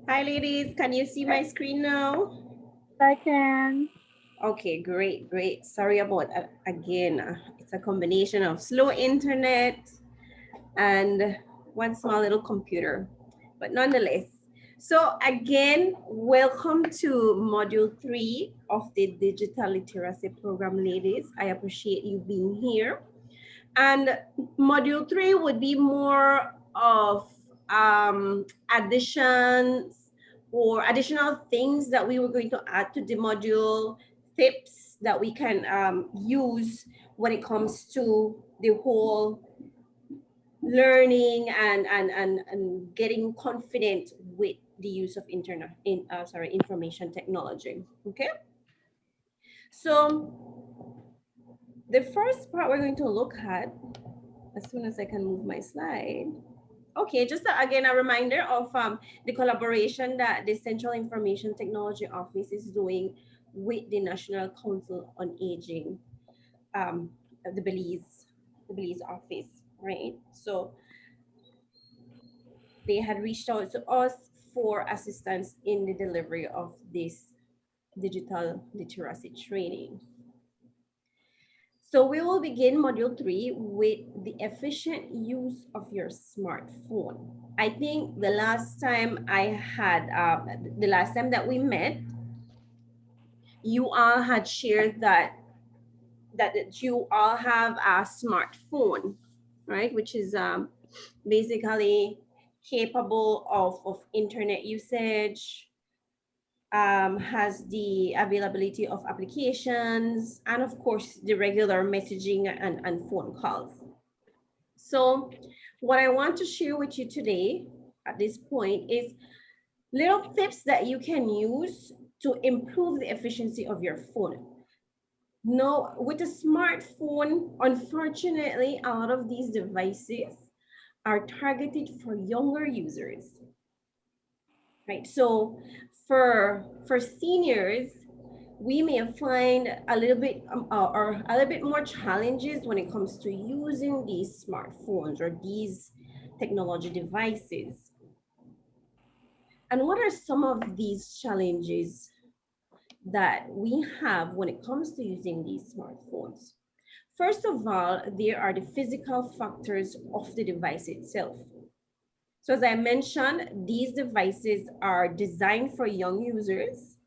Hi, ladies. Can you see my screen now? I can. Okay, great, great. Sorry about again. It's a combination of slow internet and one small little computer, but nonetheless. So again, welcome to module 3 of the digital literacy program, ladies. I appreciate you being here. And module 3 would be more of additions or additional things that we were going to add to the module, tips that we can use when it comes to the whole learning and getting confident with the use of information technology. Okay, so the first part we're going to look at, as soon as I can move my slide. Okay, just again, a reminder of the collaboration that the Central Information Technology Office is doing with the National Council on Aging, um, the Belize office, right? So they had reached out to us for assistance in the delivery of this digital literacy training. So we will begin module 3 with the efficient use of your smartphone. I think the last time that we met, you all had shared that you all have a smartphone, right? Which is basically capable of internet usage, has the availability of applications, and of course the regular messaging and phone calls. So what I want to share with you today at this point is little tips that you can use to improve the efficiency of your phone. No, with a smartphone, unfortunately, a lot of these devices are targeted for younger users, right? So for seniors, we may find a little bit or a little bit more challenges when it comes to using these smartphones or these technology devices. And what are some of these challenges that we have when it comes to using these smartphones? First of all, there are the physical factors of the device itself. So as I mentioned, these devices are designed for young users.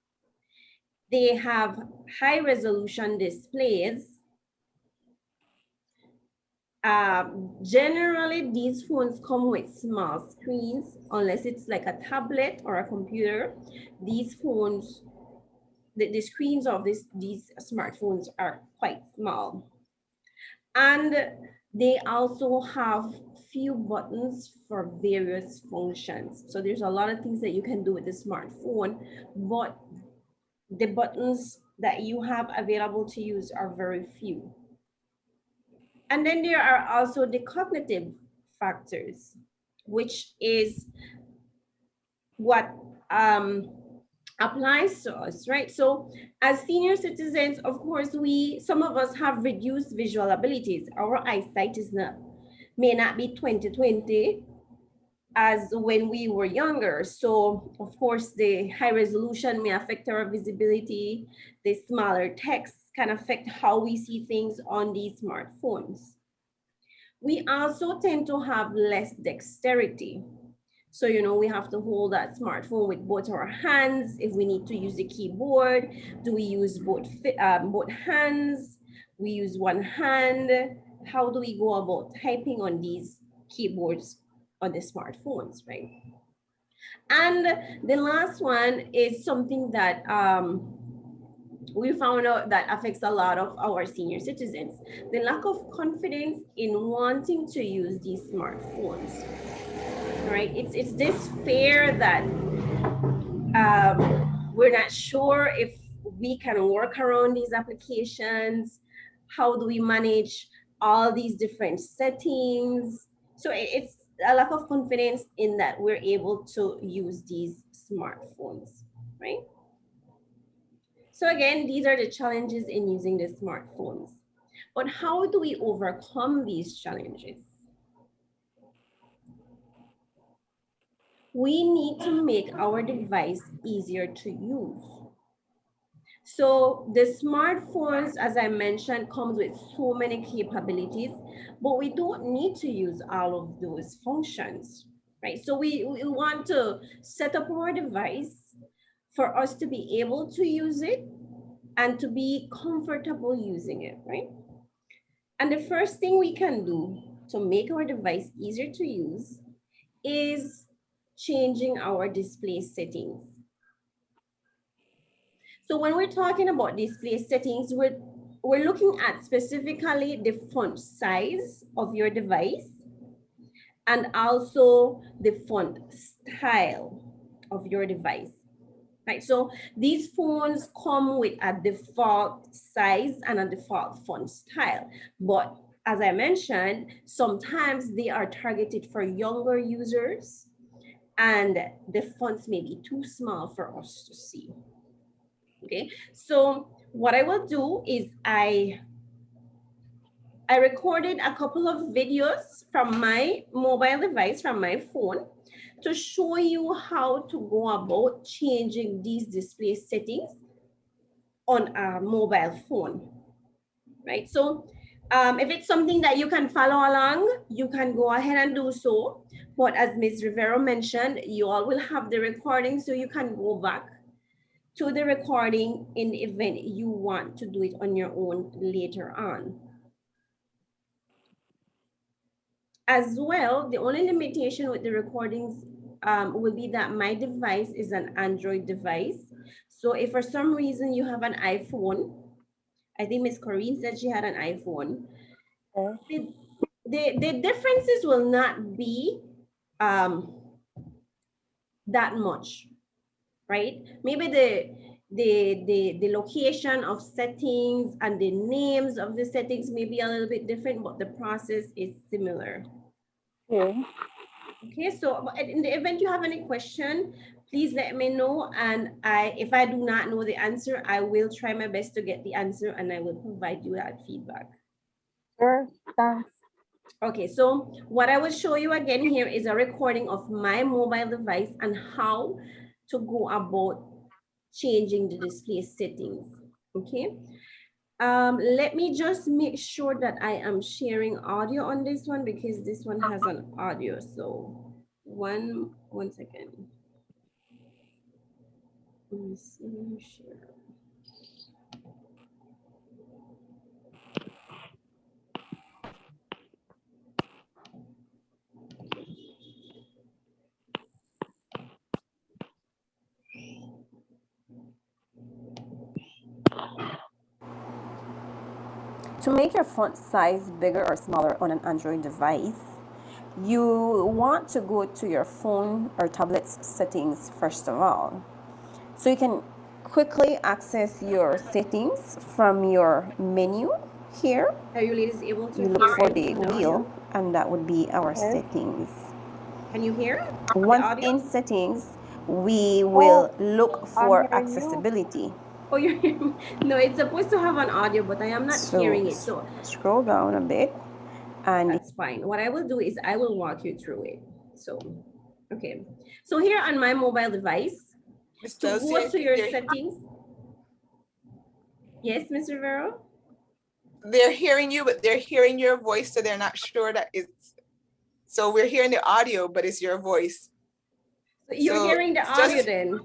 They have high resolution displays. Generally, these phones come with small screens, unless it's like a tablet or a computer. These phones, the screens of these smartphones are quite small. And they also have few buttons for various functions. So there's a lot of things that you can do with the smartphone, but the buttons that you have available to use are very few. And then there are also the cognitive factors, which is what applies to us, right? So as senior citizens, of course, some of us have reduced visual abilities. Our eyesight may not be 20/20 as when we were younger. So of course, the high resolution may affect our visibility. The smaller text can affect how we see things on these smartphones. We also tend to have less dexterity. So, we have to hold that smartphone with both our hands. If we need to use the keyboard, do we use both hands? We use one hand. How do we go about typing on these keyboards on the smartphones, right? And the last one is something that we found out that affects a lot of our senior citizens: the lack of confidence in wanting to use these smartphones. Right? It's this fear that we're not sure if we can work around these applications. How do we manage all these different settings? So it's a lack of confidence in that we're able to use these smartphones, right? So again, these are the challenges in using the smartphones. But how do we overcome these challenges? we need to make our device easier to use. So the smartphones, as I mentioned, comes with so many capabilities, but we don't need to use all of those functions, right? So we want to set up our device for us to be able to use it and to be comfortable using it, right? And the first thing we can do to make our device easier to use is changing our display settings. So when we're talking about display settings, we're looking at specifically the font size of your device and also the font style of your device. Right, so these phones come with a default size and a default font style. But as I mentioned, sometimes they are targeted for younger users and the fonts may be too small for us to see. Okay, so what I will do is I recorded a couple of videos from my mobile device, from my phone, to show you how to go about changing these display settings on a mobile phone, right? So if it's something that you can follow along, you can go ahead and do so. But as Ms. Rivero mentioned, you all will have the recording, so you can go back to the recording in the event you want to do it on your own later on. As well, the only limitation with the recordings will be that my device is an Android device. So if for some reason you have an iPhone, I think Miss Corinne said she had an iPhone, the differences will not be that much, right? Maybe the location of settings and the names of the settings may be a little bit different, but the process is similar. Okay. Okay, so in the event you have any question, please let me know. And if I do not know the answer, I will try my best to get the answer and I will provide you that feedback. Sure. Thanks. Okay, so what I will show you again here is a recording of my mobile device and how to go about changing the display settings. Okay, let me just make sure that I am sharing audio on this one because this one has an audio. So one second. Let me see, share. To make your font size bigger or smaller on an Android device, you want to go to your phone or tablet's settings first of all. So you can quickly access your settings from your menu here. Are you ladies able to look for the wheel, and that would be our settings. Can you hear? Once in settings, we will look for accessibility. Oh, you're hearing? No, it's supposed to have an audio, but I am not hearing it. So scroll down a bit, and that's fine. What I will do is I will walk you through it. So, okay. So here on my mobile device, to go to your settings. Yes, Ms. Rivero? They're hearing you, but they're hearing your voice, so they're not sure that it's. So we're hearing the audio, but it's your voice. So you're hearing the audio then?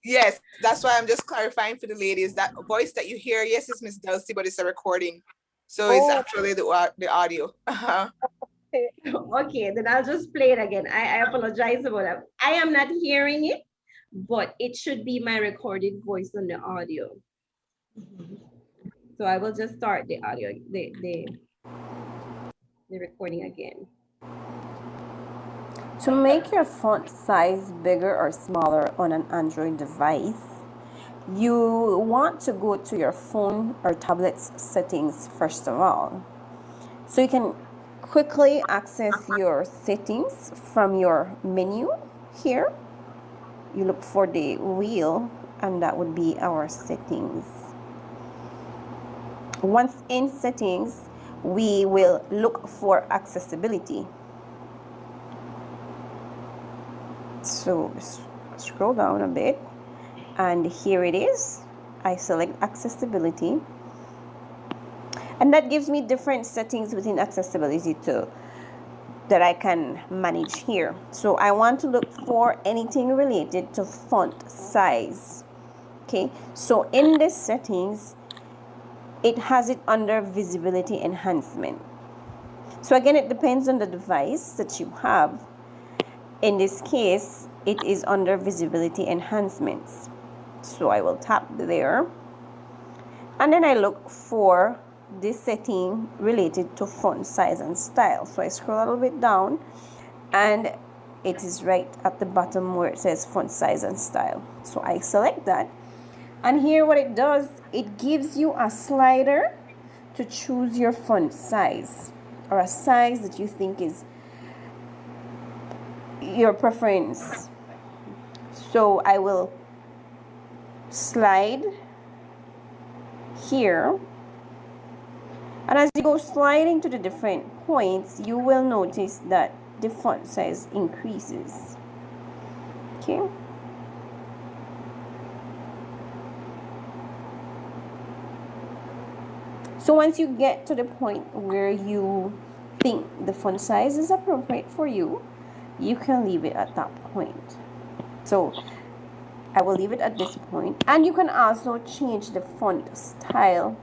Yes, that's why I'm just clarifying for the ladies. That voice that you hear, yes, it's Miss Dulcie, but it's a recording. So it's actually the audio. Okay, then I'll just play it again. I apologize about that. I am not hearing it, but it should be my recorded voice on the audio. So I will just start the audio, the recording again. To make your font size bigger or smaller on an Android device, you want to go to your phone or tablet's settings first of all. So you can quickly access your settings from your menu here. You look for the wheel, and that would be our settings. Once in settings, we will look for accessibility. So scroll down a bit, and here it is. I select accessibility, and that gives me different settings within accessibility too that I can manage here. So I want to look for anything related to font size. Okay, so in this settings, it has it under visibility enhancement. So again, it depends on the device that you have. In this case, it is under visibility enhancements. So I will tap there, and then I look for this setting related to font size and style. So I scroll a little bit down, and it is right at the bottom where it says font size and style. So I select that, and here what it does, it gives you a slider to choose your font size, or a size that you think is your preference. So I will slide here, and as you go sliding to the different points, you will notice that the font size increases. Okay, so once you get to the point where you think the font size is appropriate for you, you can leave it at that point. So I will leave it at this point, and you can also change the font style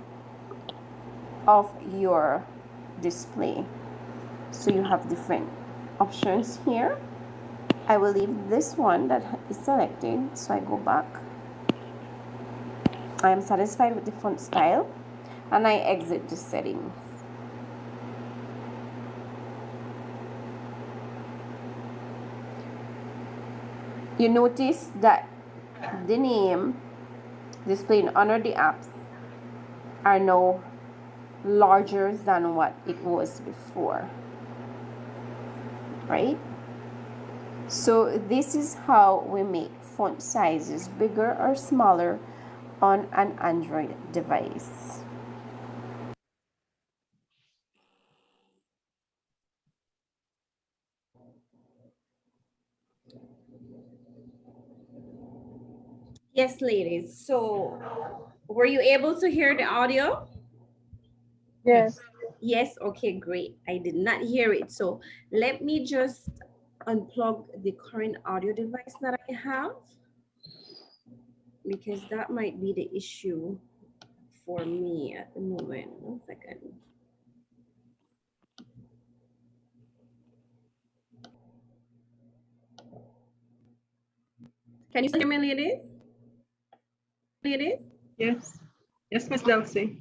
of your display. So you have different options here. I will leave this one that is selected, so I go back. I am satisfied with the font style, and I exit the settings. You notice that the name displayed under the apps are now larger than what it was before, right? So this is how we make font sizes bigger or smaller on an Android device. Yes, ladies. So were you able to hear the audio? Yes. Yes, okay, great. I did not hear it. So let me just unplug the current audio device that I have, because that might be the issue for me at the moment. 1 second. Can you still hear me, ladies? Ladies? Yes. Yes, Miss Delcy.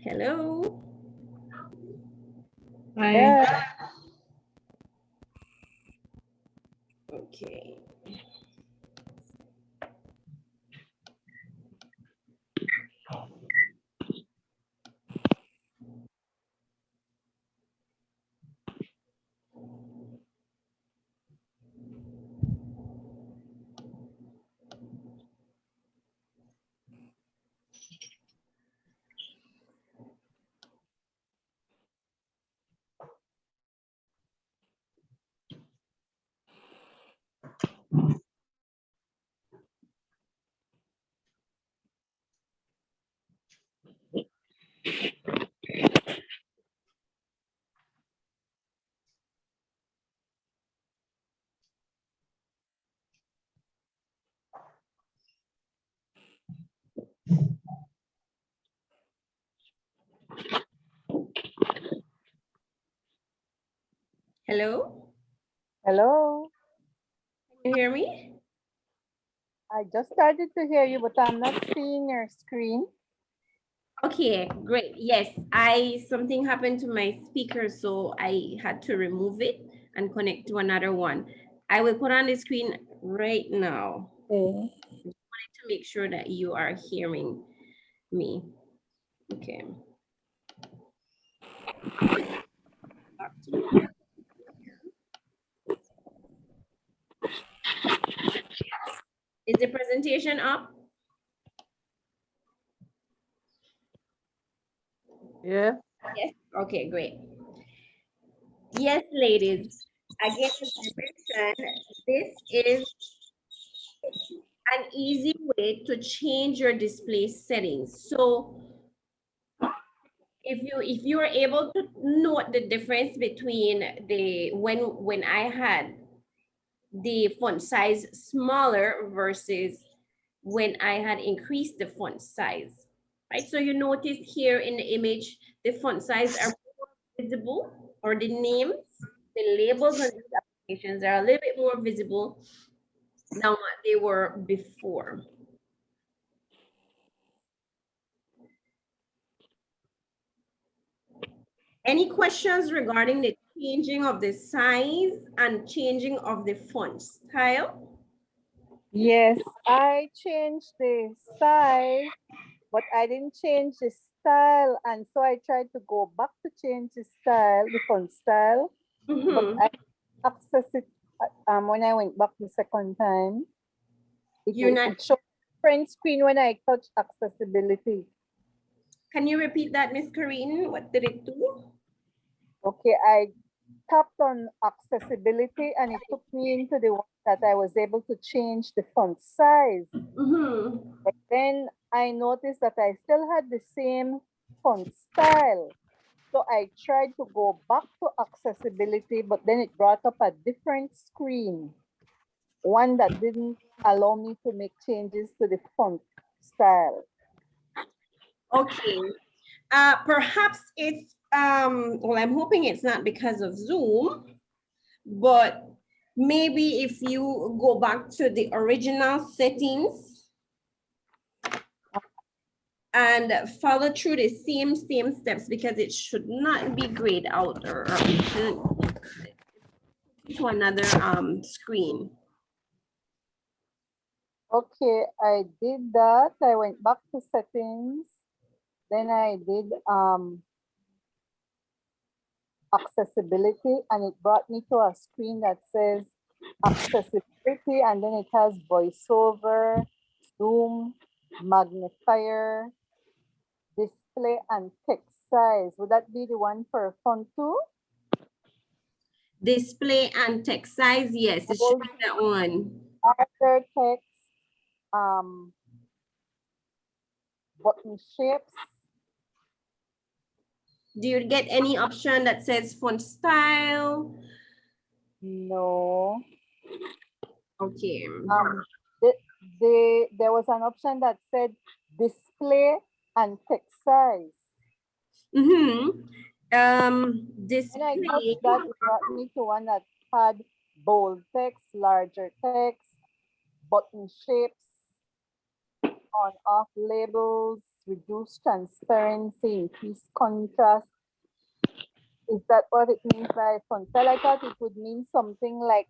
Hello? Hi. Yes. Okay. Hello? Hello. Can you hear me? I just started to hear you, but I'm not seeing your screen. Okay, great. Yes, I something happened to my speaker, so I had to remove it and connect to another one. I will put on the screen right now Okay. to make sure that you are hearing me. Okay. Back to the- Is the presentation up? Yeah. Yes. Okay, great. Yes, ladies. Again, as I mentioned, this is an easy way to change your display settings. So if you are able to note the difference between the when I had the font size smaller versus when I had increased the font size, right? So you notice here in the image, the font size are visible, or the names, the labels on these applications are a little bit more visible than what they were before. Any questions regarding the changing of the size and changing of the font style? Yes, I changed the size, but I didn't change the style. And so I tried to go back to change the style, the font style, but Mhm. I access it when I went back the second time. You're not, It showed print screen when I touch accessibility. can you repeat that, Miss Karine? What did it do? Okay, I tapped on accessibility and it took me into the one that I was able to change the font size. Mm-hmm. But then I noticed that I still had the same font style. So I tried to go back to accessibility, but then it brought up a different screen, one that didn't allow me to make changes to the font style. Okay. Perhaps it's, well, I'm hoping it's not because of Zoom, but maybe if you go back to the original settings and follow through the same steps, because it should not be grayed out, or it shouldn't to another screen. Okay, I did that. I went back to settings. Then I did accessibility and it brought me to a screen that says accessibility, and then it has voiceover, zoom, magnifier, display, and text size. Would that be the one for font 2? Display and text size, yes, it should Bold, be that one. other text, um, button shapes. Do you get any option that says font style? No. Okay. There was an option that said display and text size. Mm-hmm. When I Display. touched that, it brought me to one that had bold text, larger text, button shapes, on off labels, reduce transparency, increase contrast. Is that what it means by font style? I thought it would mean something like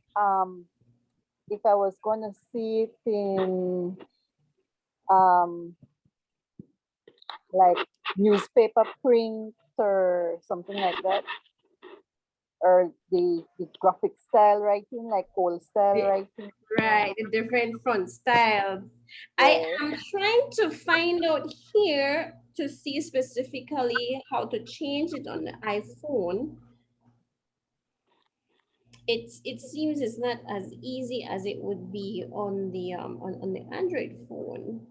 if I was gonna see it in like newspaper print or something like that, or the graphic style writing, like old style writing. Right, the different font styles. I Yes. am trying to find out here to see specifically how to change it on the iPhone. It seems it's not as easy as it would be on the on the Android phone.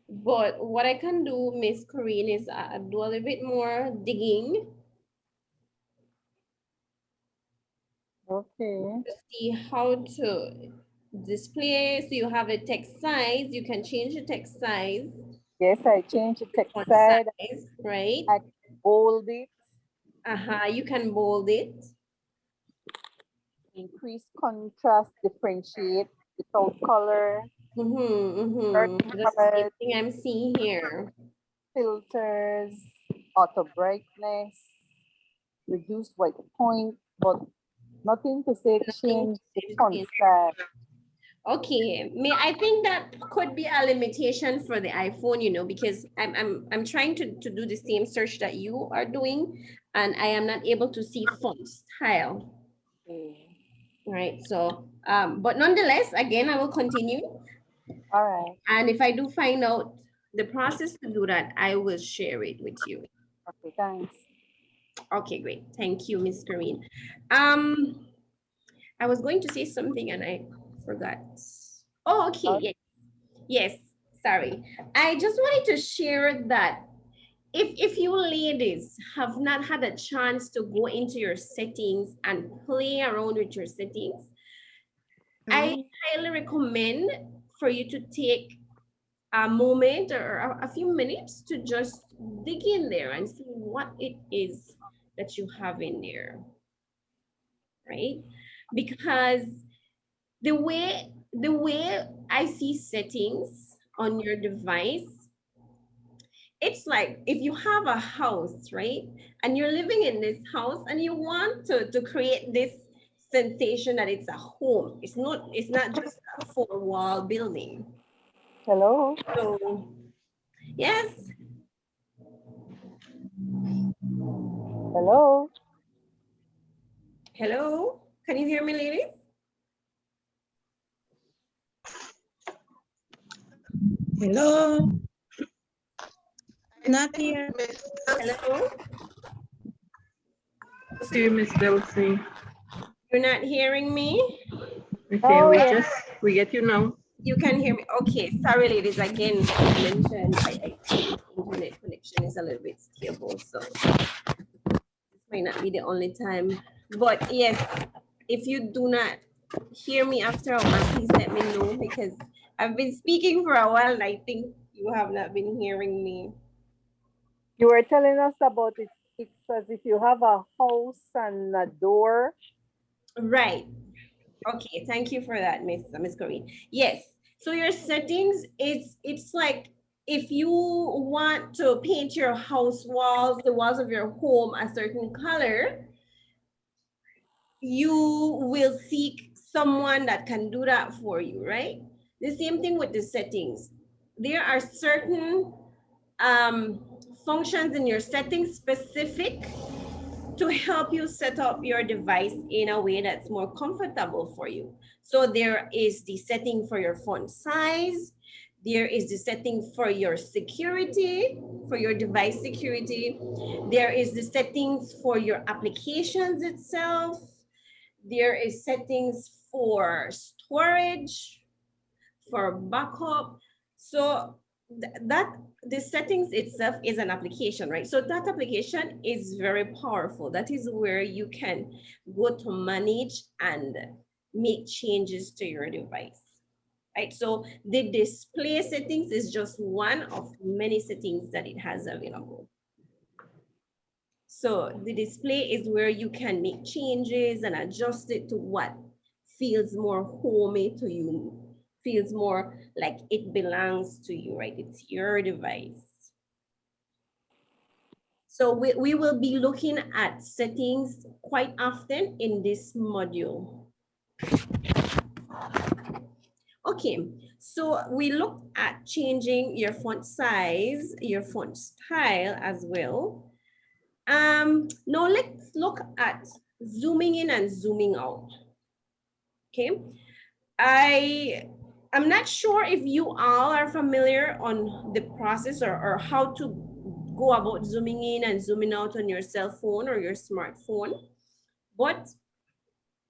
But what I can do, Miss Corinne, is do a little bit more digging Okay. to see how to display. So you have a text size, you can change the text size, Yes, I changed the text font side. size, right? I bold it, You can bold it. increase contrast, differentiate without color, That's the same color, thing I'm seeing here. filters, auto brightness, reduce white point, but nothing to say Nothing change the to font change. style. Okay, I think that could be a limitation for the iPhone, because I'm trying to do the same search that you are doing, and I am not able to see font style. Okay. Right. So, but nonetheless, again, I will continue. All right. And if I do find out the process to do that, I will share it with you. Okay, thanks. Okay, great. Thank you, Miss Karine. I was going to say something and I forgot. Oh, okay. Yes. Yes. Sorry. I just wanted to share that if you ladies have not had a chance to go into your settings and play around with your settings, I highly recommend for you to take a moment or a few minutes to just dig in there and see what it is that you have in there, right? Because the way I see settings on your device, it's like if you have a house, right? And you're living in this house and you want to create this sensation that it's a home. It's not just a four-wall building. Hello? So yes. Hello? Hello? Can you hear me, ladies? Hello. Not here. Hello? See you, Miss Delcy. You're not hearing me? Okay, Oh, yeah. we get you now. You can hear me. Okay, sorry, ladies. Again, I mentioned I think internet connection is a little bit stable, so this might not be the only time. But yes, if you do not hear me after a while, please let me know because I've been speaking for a while and I think you have not been hearing me. You were telling us about it. It's as if you have a house and a door. Right. Okay, thank you for that, Miss Corinne. Yes. So your settings, it's like if you want to paint your house walls, the walls of your home a certain color, you will seek someone that can do that for you, right? The same thing with the settings. There are certain functions in your settings specific to help you set up your device in a way that's more comfortable for you. So there is the setting for your font size. There is the setting for your security, for your device security. There is the settings for your applications itself. There is settings for storage, for backup. So that the settings itself is an application, right? So that application is very powerful. That is where you can go to manage and make changes to your device, right? So the display settings is just one of many settings that it has available. So the display is where you can make changes and adjust it to what feels more homey to you, feels more like it belongs to you, right? It's your device. So we will be looking at settings quite often in this module. Okay, so we looked at changing your font size, your font style as well. Now let's look at zooming in and zooming out. Okay, I'm not sure if you all are familiar on the process or how to go about zooming in and zooming out on your cell phone or your smartphone, but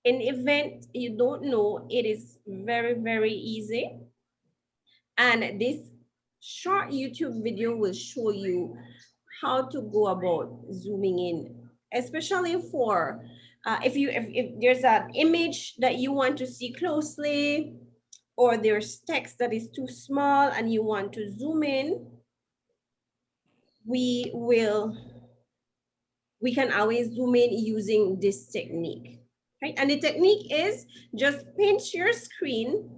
in event you don't know, it is very, very easy. And this short YouTube video will show you how to go about zooming in, especially for if there's an image that you want to see closely, or there's text that is too small and you want to zoom in, we can always zoom in using this technique, right? And the technique is just pinch your screen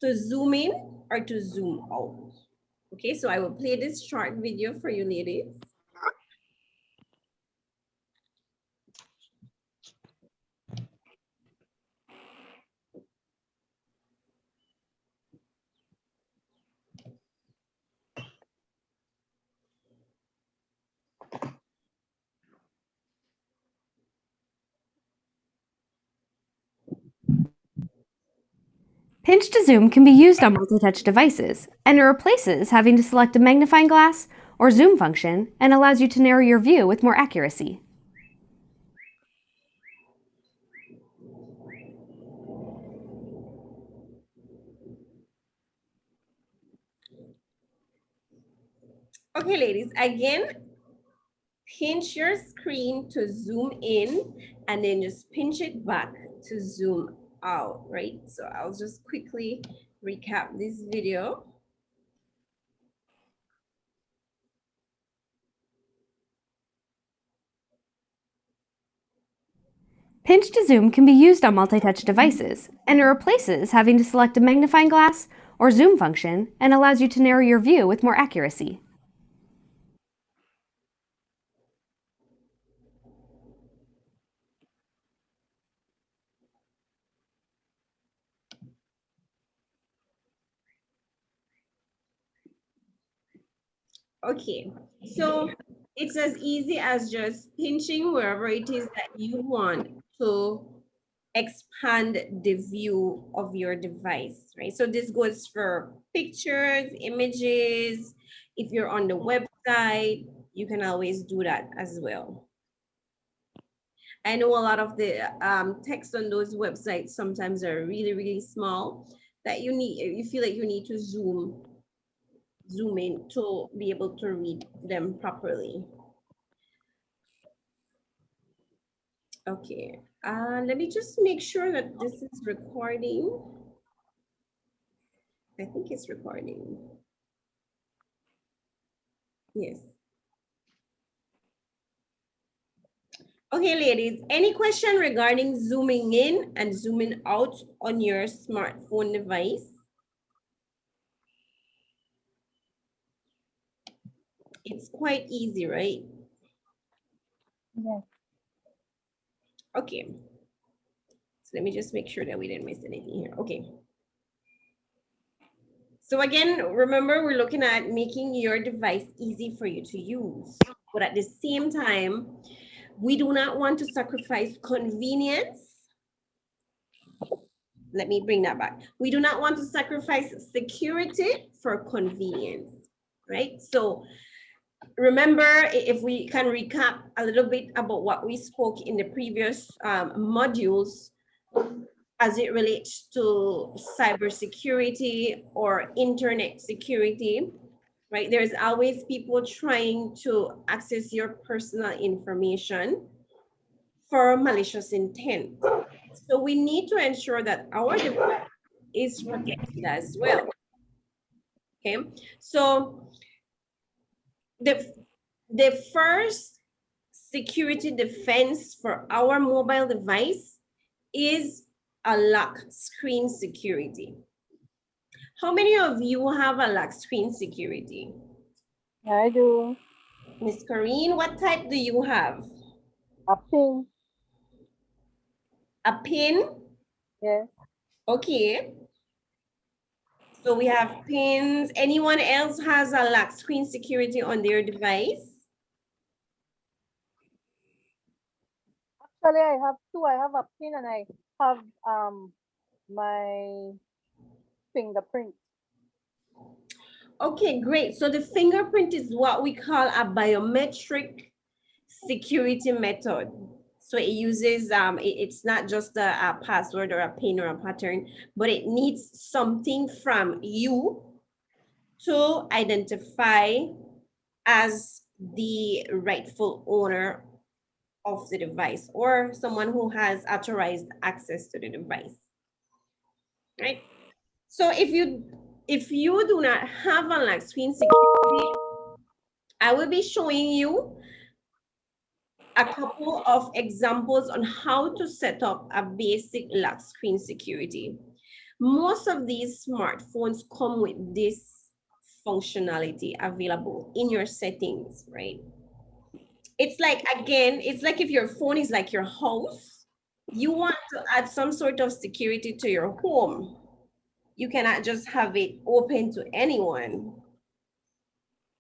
to zoom in or to zoom out. Okay, so I will play this short video for you ladies. Pinch to zoom can be used on multi-touch devices, and it replaces having to select a magnifying glass or zoom function and allows you to narrow your view with more accuracy. Okay, ladies, again, pinch your screen to zoom in and then just pinch it back to zoom out, right? So I'll just quickly recap this video. Pinch to zoom can be used on multi-touch devices, and it replaces having to select a magnifying glass or zoom function and allows you to narrow your view with more accuracy. Okay, so it's as easy as just pinching wherever it is that you want to expand the view of your device, right? So this goes for pictures, images. If you're on the website, you can always do that as well. I know a lot of the text on those websites sometimes are really, really small that you feel like you need to zoom in to be able to read them properly. Okay, let me just make sure that this is recording. I think it's recording. Yes. Okay, ladies, any question regarding zooming in and zooming out on your smartphone device? It's quite easy, right? Yes. Okay. So let me just make sure that we didn't miss anything here. Okay. So again, remember, we're looking at making your device easy for you to use. But at the same time, we do not want to sacrifice convenience. Let me bring that back. We do not want to sacrifice security for convenience, right? So remember, if we can recap a little bit about what we spoke in the previous modules as it relates to cybersecurity or internet security, right? There's always people trying to access your personal information for malicious intent. So we need to ensure that our device is protected as well. Okay, so the first security defense for our mobile device is a lock screen security. How many of you have a lock screen security? I do. Miss Corrine, what type do you have? A pin. A pin? Yes. Okay. So we have pins. Anyone else has a lock screen security on their device? Actually, I have two. I have a pin and I have my fingerprint. Okay, great. So the fingerprint is what we call a biometric security method. So it uses, it's not just a password or a pin or a pattern, but it needs something from you to identify as the rightful owner of the device or someone who has authorized access to the device, right? So if you do not have a lock screen security, I will be showing you a couple of examples on how to set up a basic lock screen security. Most of these smartphones come with this functionality available in your settings, right? It's like, again, it's like if your phone is like your house, you want to add some sort of security to your home. You cannot just have it open to anyone.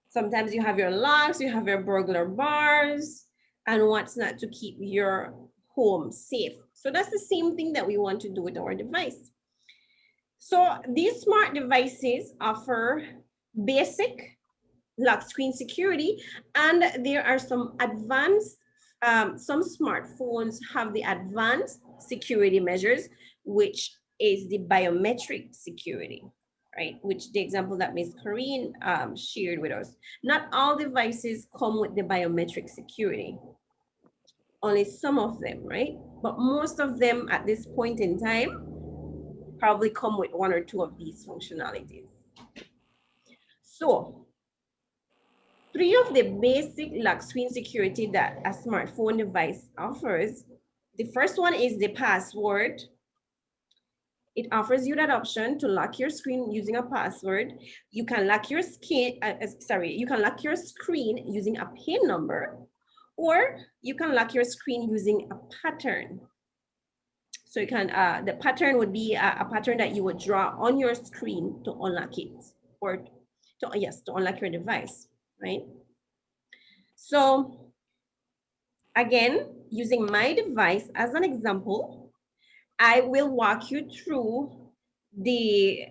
Sometimes you have your locks, you have your burglar bars, and what's not to keep your home safe. So that's the same thing that we want to do with our device. So these smart devices offer basic lock screen security, and there are some advanced, some smartphones have the advanced security measures, which is the biometric security, right? Which the example that Ms. Corrine shared with us. Not all devices come with the biometric security, only some of them, right? But most of them at this point in time probably come with one or two of these functionalities. So 3 of the basic lock screen security that a smartphone device offers. The first one is the password. It offers you that option to lock your screen using a password. You can lock your you can lock your screen using a PIN number, or you can lock your screen using a pattern. So you can, the pattern would be a pattern that you would draw on your screen to unlock it, or to unlock your device, right? So again, using my device as an example, I will walk you through the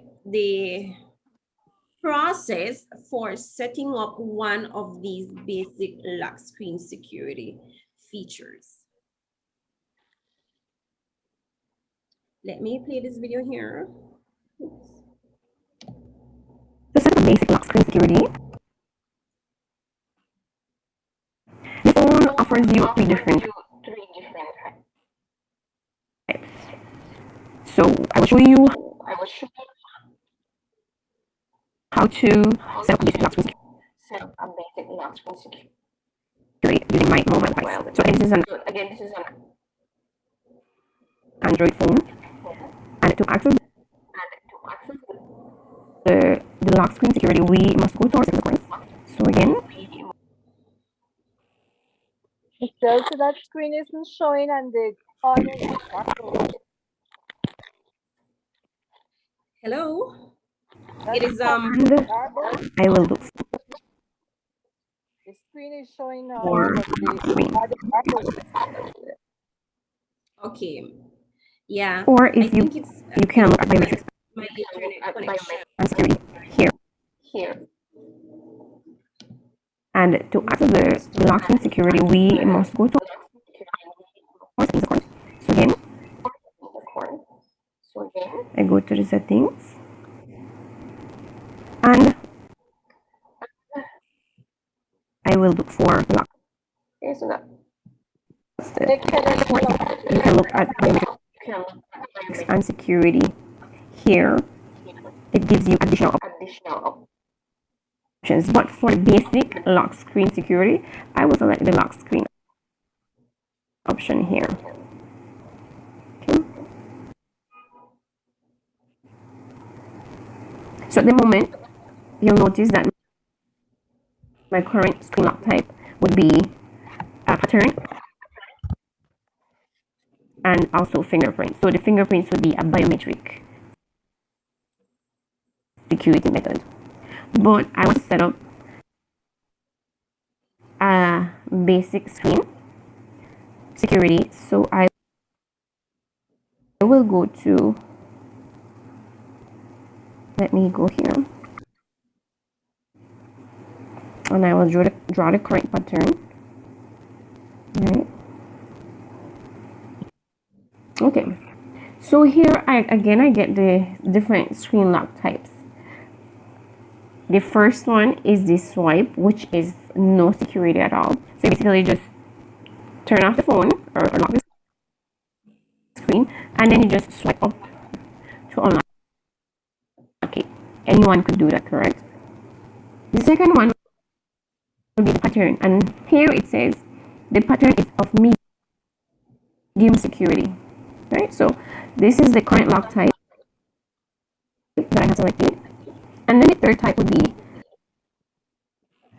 process for setting up one of these basic lock screen security features. Let me play this video here. Oops. To set up basic lock screen security, this phone offers you three different types. So I will show you how to set up basic lock screen security using my mobile device. So again, this is an Android phone, and to access the lock screen security, we must go to our settings. So again, It tells you that screen isn't showing and the audio is not. Hello. It is I will look The screen is showing now, for but lock screen. okay. Yeah. Or I if you think it's you can look at biometrics my internet connection. and security here. And to access the lock screen security, we must go to our settings account. So again, I go to the settings, and I will look for lock. Here's that. You can look at biometrics and security here. It gives you additional options. But for basic lock screen security, I will select the lock screen option here. Okay. So at the moment, you'll notice that my current screen lock type would be a pattern and also fingerprint. So the fingerprints would be a biometric security method. But I want to set up a basic screen security. So I will go to, let me go here, and I will draw the correct pattern. Right. Okay. So here I get the different screen lock types. The first one is the swipe, which is no security at all. So basically just turn off the phone or lock the screen, and then you just swipe up to unlock it. Anyone could do that, correct? The second one will be the pattern, and here it says the pattern is of medium security, right? So this is the current lock type that I have selected, and then the third type would be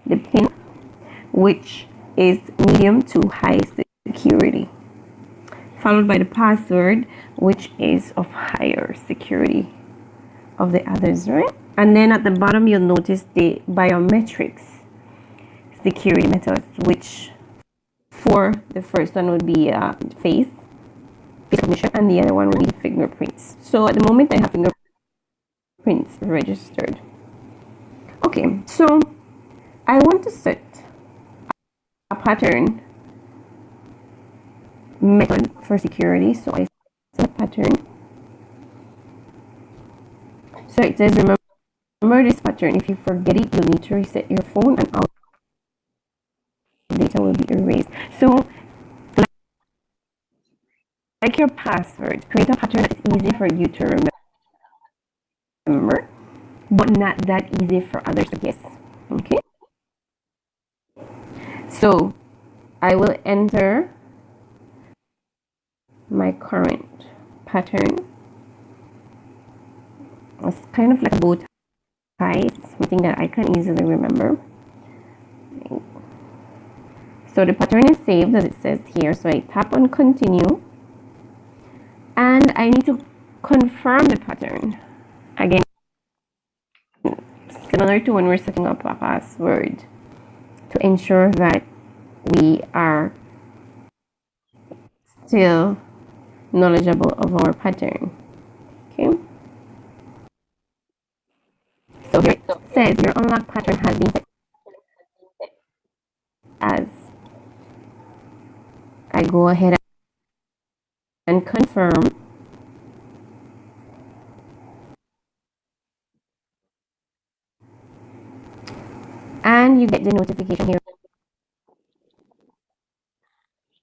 the pin, which is medium to high security, followed by the password, which is of higher security of the others, right? And then at the bottom, you'll notice the biometrics security methods, which for the first one would be face recognition, and the other one would be fingerprints. So at the moment, I have fingerprints registered. Okay, so I want to set a pattern method for security. So I set a pattern. So it says remember this pattern. If you forget it, you'll need to reset your phone and all data will be erased. So like your password, create a pattern that's easy for you to remember, but not that easy for others to guess. Okay. So I will enter my current pattern. It's kind of like a bow tie, something that I can easily remember. So the pattern is saved as it says here. So I tap on continue and I need to confirm the pattern. Again, similar to when we're setting up a password, to ensure that we are still knowledgeable of our pattern. Okay. So here it says your unlock pattern has been set as. I go ahead and confirm. And you get the notification here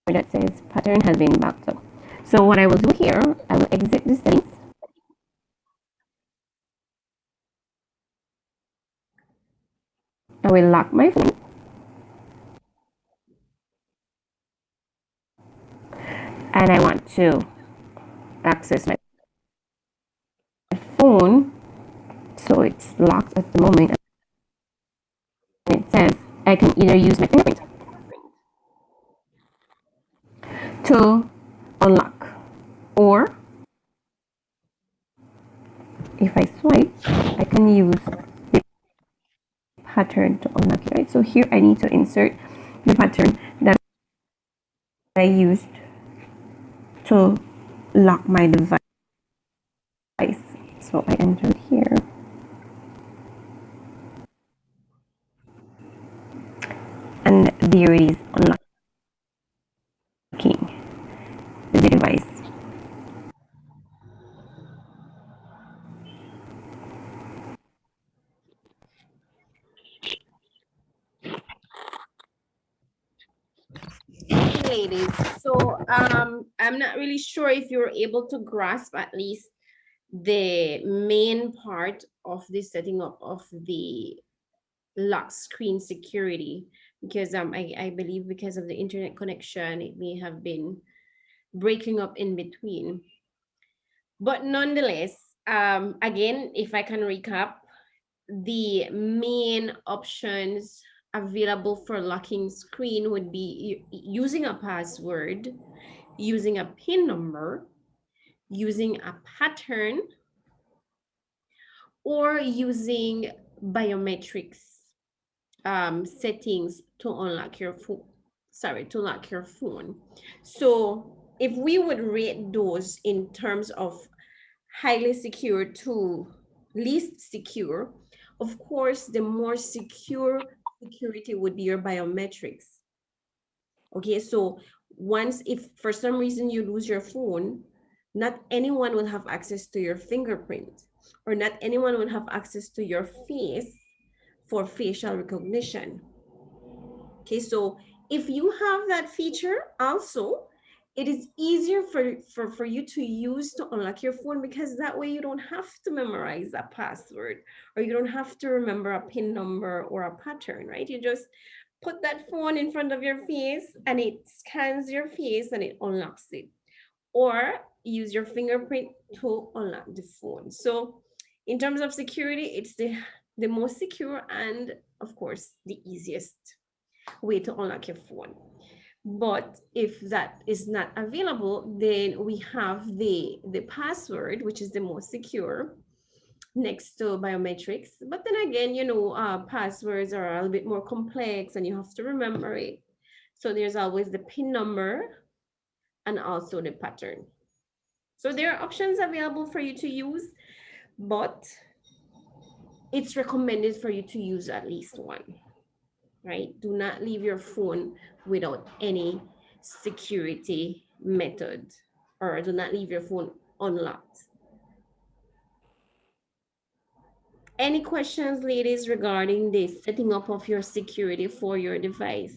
that says pattern has been backed up. So what I will do here, I will exit the settings. I will lock my phone. And I want to access my phone. So it's locked at the moment. And it says I can either use my fingerprint to unlock, or if I swipe, I can use the pattern to unlock it, right? So here I need to insert the pattern that I used to lock my device. So I entered here. And there it is, unlocking the device. Ladies, so I'm not really sure if you're able to grasp at least the main part of the setting up of the lock screen security, because I believe because of the internet connection it may have been breaking up in between. But nonetheless, again, if I can recap, the main options available for locking screen would be using a password, using a PIN number, using a pattern, or using biometrics settings to unlock your phone. Sorry, to lock your phone. So if we would rate those in terms of highly secure to least secure, of course, the more secure security would be your biometrics. Okay, so once, if for some reason you lose your phone, not anyone will have access to your fingerprint, or not anyone will have access to your face for facial recognition. Okay, so if you have that feature also, it is easier for you to use to unlock your phone, because that way you don't have to memorize a password, or you don't have to remember a PIN number or a pattern, right? You just put that phone in front of your face and it scans your face and it unlocks it. Or use your fingerprint to unlock the phone. So in terms of security, it's the most secure and of course the easiest way to unlock your phone. But if that is not available, then we have the password, which is the most secure, next to biometrics. But then again, passwords are a little bit more complex and you have to remember it. So there's always the PIN number and also the pattern. So there are options available for you to use, but it's recommended for you to use at least one. right? Do not leave your phone without any security method, or do not leave your phone unlocked. Any questions, ladies, regarding the setting up of your security for your device?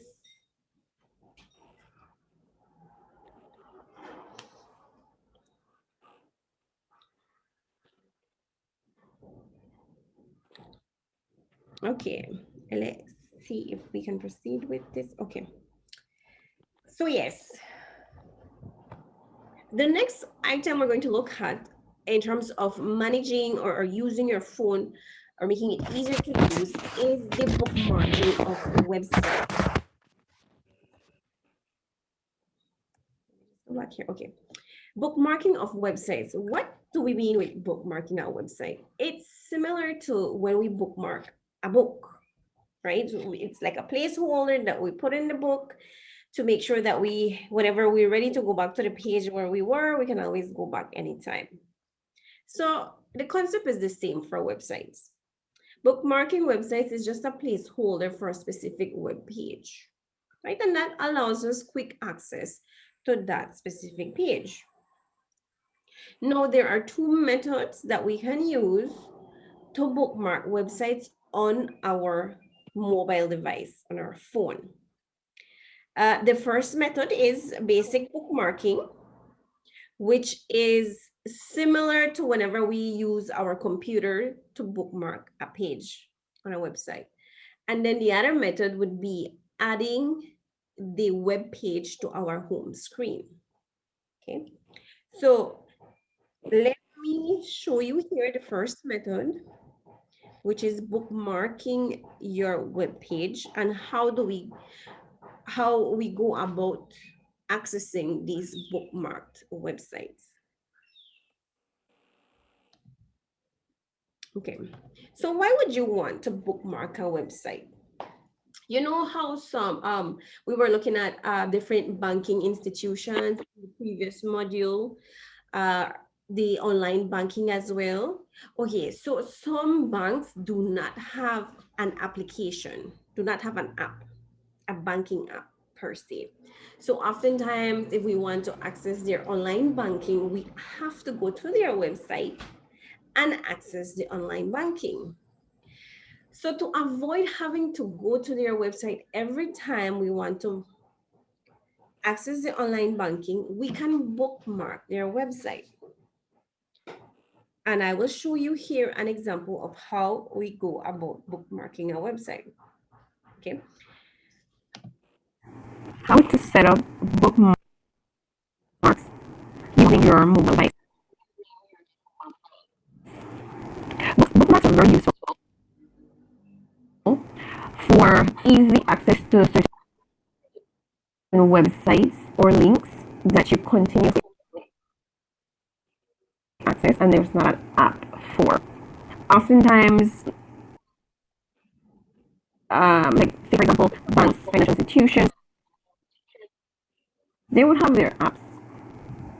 Okay, let's see if we can proceed with this. Okay. So yes, the next item we're going to look at in terms of managing or using your phone or making it easier to use is the bookmarking of websites. Go back here. Okay. Bookmarking of websites. What do we mean with bookmarking our website? It's similar to when we bookmark a book, right? It's like a placeholder that we put in the book to make sure that whenever we're ready to go back to the page where we were, we can always go back anytime. So the concept is the same for websites. Bookmarking websites is just a placeholder for a specific web page, right? And that allows us quick access to that specific page. Now, there are two methods that we can use to bookmark websites on our mobile device, on our phone. The first method is basic bookmarking, which is similar to whenever we use our computer to bookmark a page on a website. And then the other method would be adding the web page to our home screen. Okay, so let me show you here the first method, which is bookmarking your web page, and how we go about accessing these bookmarked websites. Okay, so why would you want to bookmark a website? You know how we were looking at different banking institutions in the previous module, uh, the online banking as well. Okay, so some banks do not have an application, do not have an app, a banking app per se. So oftentimes, if we want to access their online banking, we have to go to their website and access the online banking. So to avoid having to go to their website every time we want to access the online banking, we can bookmark their website. And I will show you here an example of how we go about bookmarking a website. Okay. How to set up bookmarks using your mobile device. Bookmarks are very useful for easy access to certain websites or links that you continuously access and there's not an app for. Oftentimes, like say for example, banks, financial institutions, they would have their apps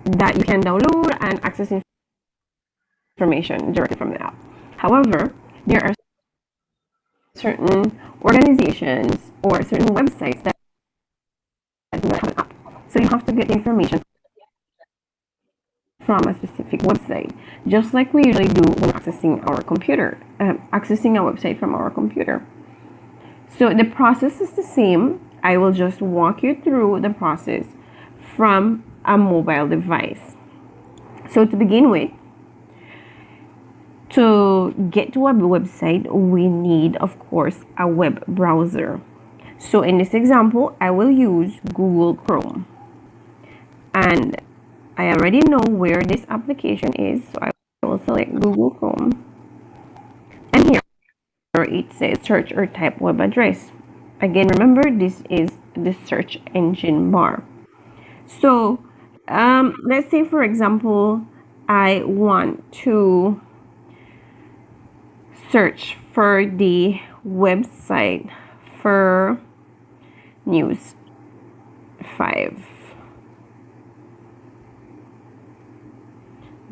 that you can download and access information directly from the app. However, there are certain organizations or certain websites that do not have an app. So you have to get the information from a specific website, just like we usually do when accessing our computer, accessing a website from our computer. So the process is the same. I will just walk you through the process from a mobile device. So to begin with, to get to a website, we need, of course, a web browser. So in this example, I will use Google Chrome. And I already know where this application is, so I will select Google Chrome. And here it says search or type web address. Again, remember this is the search engine bar. So let's say, for example, I want to search for the website for News 5.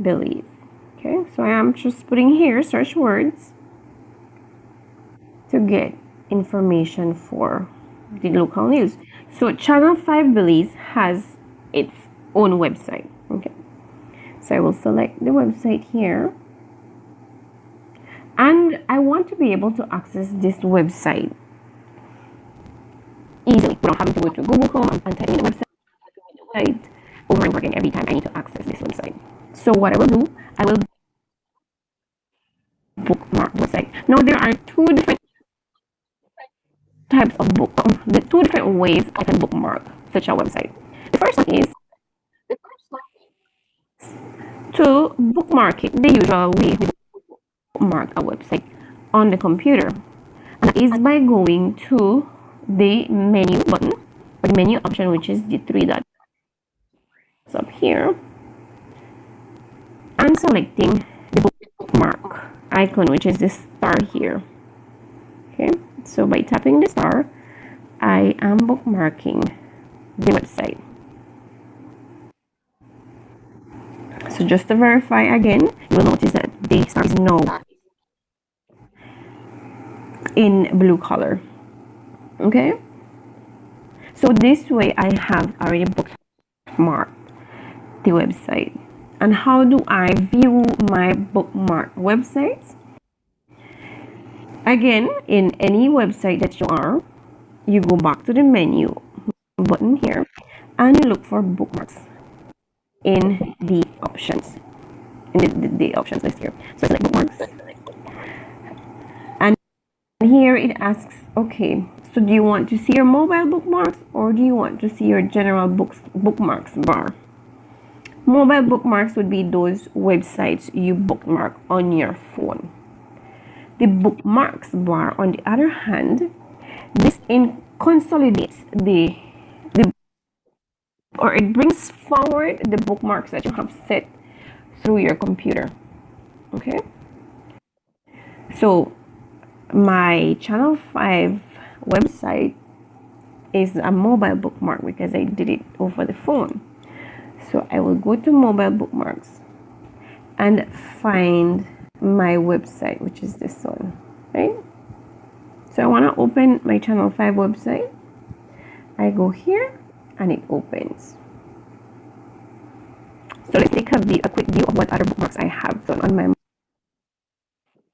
Believe. Okay, so I am just putting here search words to get information for the local news. So Channel 5 Belize has its own website. Okay, so I will select the website here, and I want to be able to access this website easily without having to go to Google Chrome and type in the website over and over again every time I need to access this website. So what I will do, I will bookmark the website. Now there are two different types of the two different ways I can bookmark such a website. The first one is to bookmark it the usual way we bookmark a website on the computer, and that is by going to the menu button or the menu option, which is the three dots up here, and selecting the bookmark icon, which is the star here. Okay, so by tapping the star, I am bookmarking the website. So just to verify again, you will notice that the star is now in blue color. Okay, so this way I have already bookmarked the website. And how do I view my bookmark websites? Again, in any website that you go back to the menu button here and you look for bookmarks in the options, in the options list here. So select bookmarks, and here it asks, okay, so do you want to see your mobile bookmarks or do you want to see your general bookmarks bar? Mobile bookmarks would be those websites you bookmark on your phone. The bookmarks bar, on the other hand, this consolidates or it brings forward the bookmarks that you have set through your computer. Okay, so my Channel 5 website is a mobile bookmark because I did it over the phone. So I will go to mobile bookmarks and find my website, which is this one, right? So I want to open my Channel 5 website. I go here and it opens. So let's take a quick view of what other bookmarks I have done on my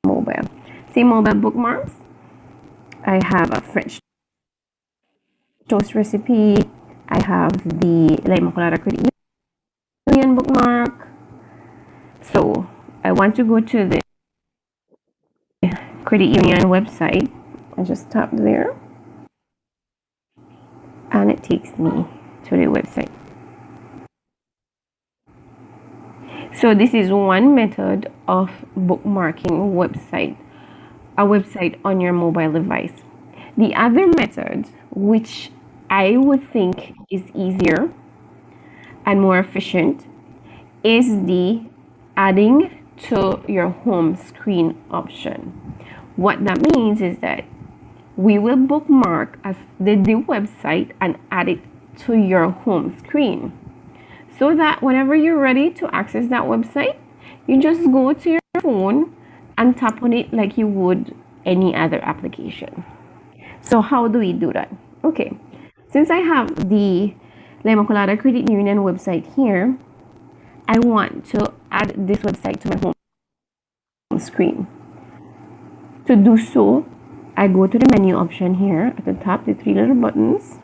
mobile. Say mobile bookmarks. I have a French toast recipe. I have the La Immaculada Credit Union bookmark. So I want to go to the Credit Union website. I just tap there and it takes me to the website. So this is one method of bookmarking a website on your mobile device. The other method, which I would think is easier and more efficient, is the adding to your home screen option. What that means is that we will bookmark the website and add it to your home screen, so that whenever you're ready to access that website, you just go to your phone and tap on it like you would any other application. So how do we do that? Okay, since I have the La Immaculada Credit Union website here, I want to add this website to my home screen. To do so, I go to the menu option here at the top, the three little buttons,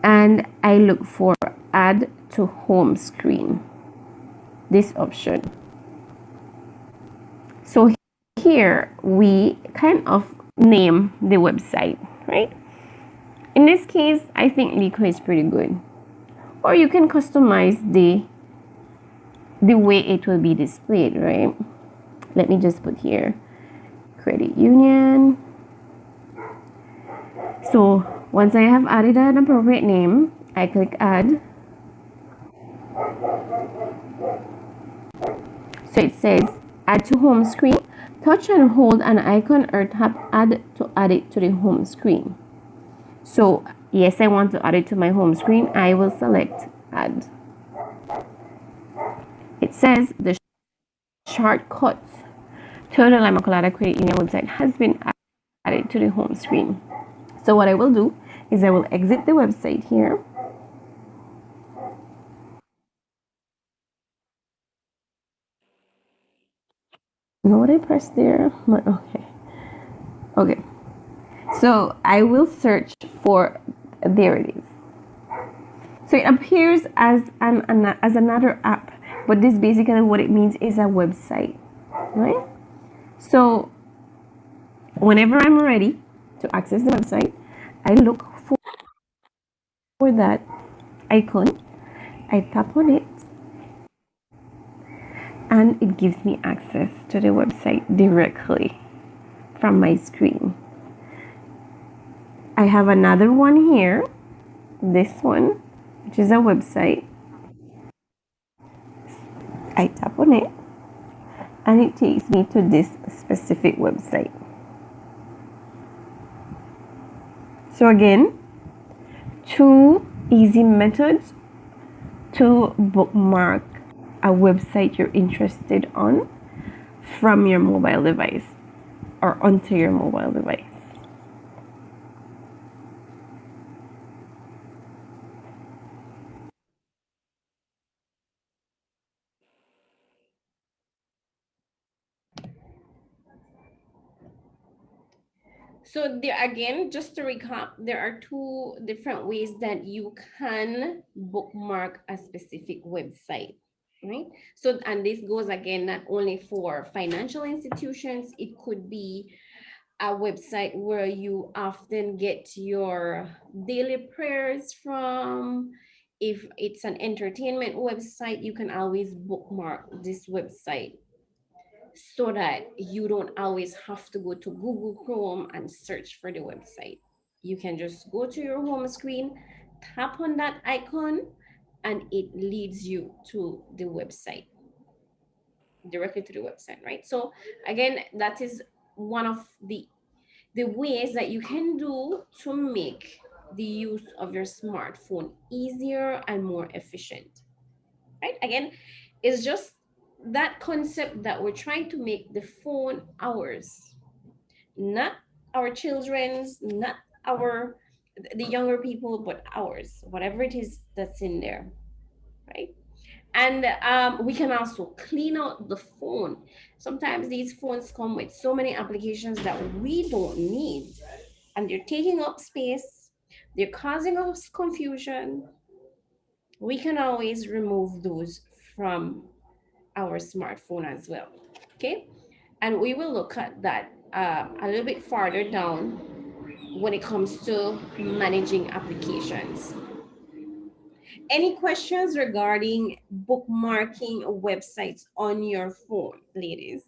and I look for add to home screen, this option. So here we kind of name the website, right? In this case, I think Lico is pretty good. Or you can customize the way it will be displayed, right? Let me just put here Credit Union. So once I have added an appropriate name, I click add. So it says add to home screen. Touch and hold an icon or tap add to add it to the home screen. So yes, I want to add it to my home screen. I will select add. It says the shortcut to the La Immaculada Credit Union website has been add it to the home screen. So what I will do is I will exit the website here. You know what I pressed there? Okay. Okay. So I will search for, there it is. So it appears as as another app, but this basically what it means is a website, right? So whenever I'm ready to access the website, I look for that icon, I tap on it, and it gives me access to the website directly from my screen. I have another one here, this one, which is a website. I tap on it and it takes me to this specific website. So again, two easy methods to bookmark a website you're interested on from your mobile device or onto your mobile device. So there again, just to recap, there are two different ways that you can bookmark a specific website, right? So, and this goes again, not only for financial institutions, it could be a website where you often get your daily prayers from. If it's an entertainment website, you can always bookmark this website so that you don't always have to go to Google Chrome and search for the website. You can just go to your home screen, tap on that icon, and it leads you to the website, directly to the website, right? So again, that is one of the ways that you can do to make the use of your smartphone easier and more efficient, right? Again, it's just that concept that we're trying to make the phone ours, not our children's, not our the younger people, but ours, whatever it is that's in there, right? And we can also clean out the phone. Sometimes these phones come with so many applications that we don't need, and they're taking up space, they're causing us confusion. We can always remove those from our smartphone as well. Okay, and we will look at that a little bit farther down when it comes to managing applications. Any questions regarding bookmarking websites on your phone, ladies?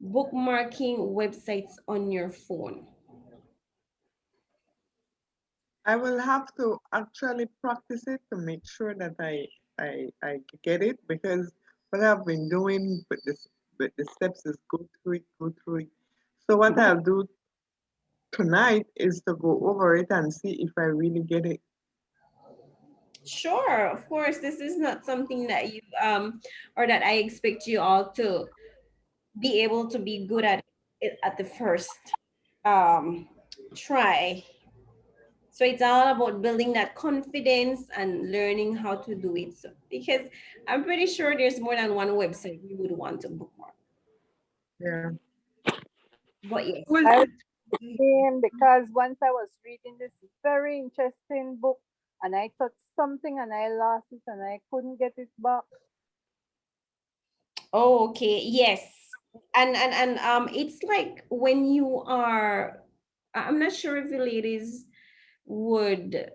Bookmarking websites on your phone. I will have to actually practice it to make sure that I get it, because what I've been doing with the steps is go through it, go through it. So what I'll do tonight is to go over it and see if I really get it. Sure, of course, this is not something that you or that I expect you all to be able to be good at it at the first um try. So it's all about building that confidence and learning how to do it. So, because I'm pretty sure there's more than one website you would want to bookmark. Yeah. But yes. Well, I because once I was reading this very interesting book and I touched something and I lost it and I couldn't get it back. Oh, okay. Yes. And it's like when you are, I'm not sure if the ladies would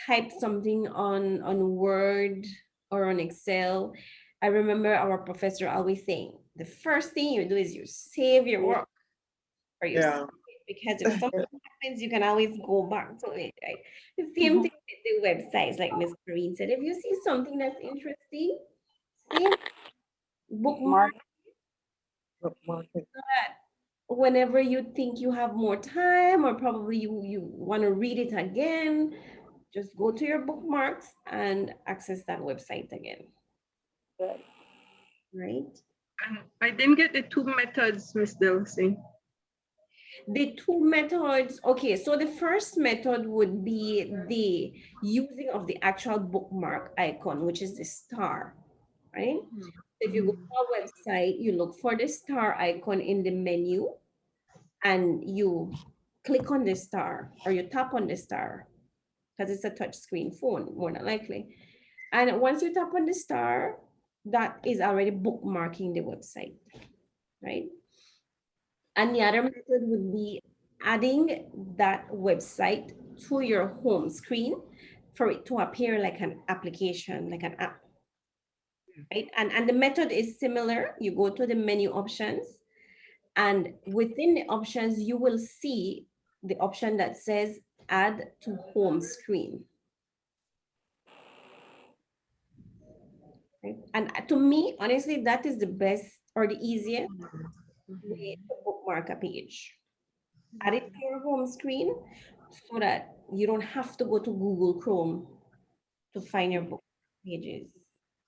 type something on Word or on Excel. I remember our professor always saying the first thing you do is you save your work, or you save Yeah. it, because if something happens, you can always go back to it, right? The same Mhm. thing with the websites, like Miss Corrine said. If you see something that's interesting, save, bookmark Bookmark. Bookmark it. that whenever you think you have more time, or probably you want to read it again, just go to your bookmarks and access that website again, Right. right? And I didn't get the two methods, Miss Dulcie. The two methods, okay, so the first method would be the using of the actual bookmark icon, which is the star, right? If you go to our website, you look for the star icon in the menu and you click on the star or you tap on the star because it's a touch screen phone, more than likely. And once you tap on the star, that is already bookmarking the website, right? And the other method would be adding that website to your home screen for it to appear like an application, like an app, right? And the method is similar. You go to the menu options, and within the options, you will see the option that says add to home screen. Right? And to me, honestly, that is the best or the easiest way to bookmark a page. Add it to your home screen so that you don't have to go to Google Chrome to find your book pages.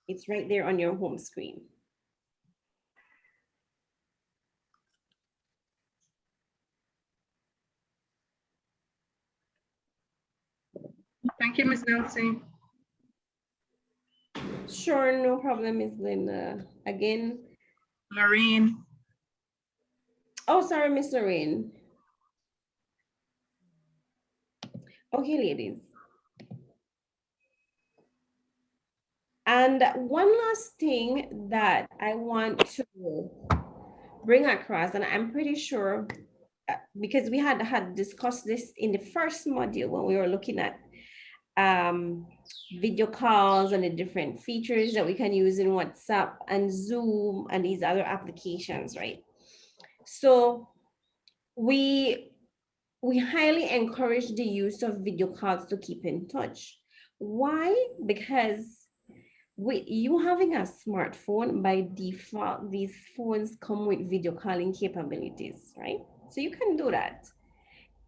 It's right there on your home screen. Thank you, Miss Dulcie. Sure, no problem, Miss Linda. Again, Lorraine. oh, sorry, Miss Lorraine. Okay, ladies. And one last thing that I want to bring across, and I'm pretty sure because we had discussed this in the first module when we were looking at video calls and the different features that we can use in WhatsApp and Zoom and these other applications, right? So we highly encourage the use of video calls to keep in touch. Why? Because you having a smartphone, by default, these phones come with video calling capabilities, right? So you can do that.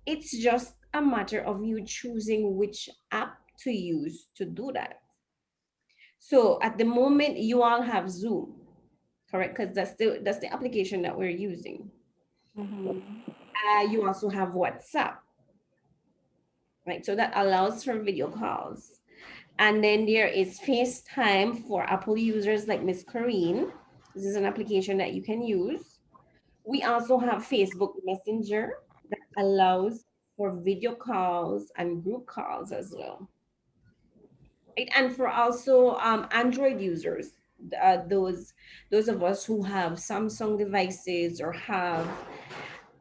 It's just a matter of you choosing which app to use to do that. So at the moment, you all have Zoom, correct? Because that's the application that we're using. You also have WhatsApp, right? So that allows for video calls. And then there is FaceTime for Apple users like Miss Corrine. This is an application that you can use. We also have Facebook Messenger that allows for video calls and group calls as well. Right? And for also Android users, those of us who have Samsung devices or have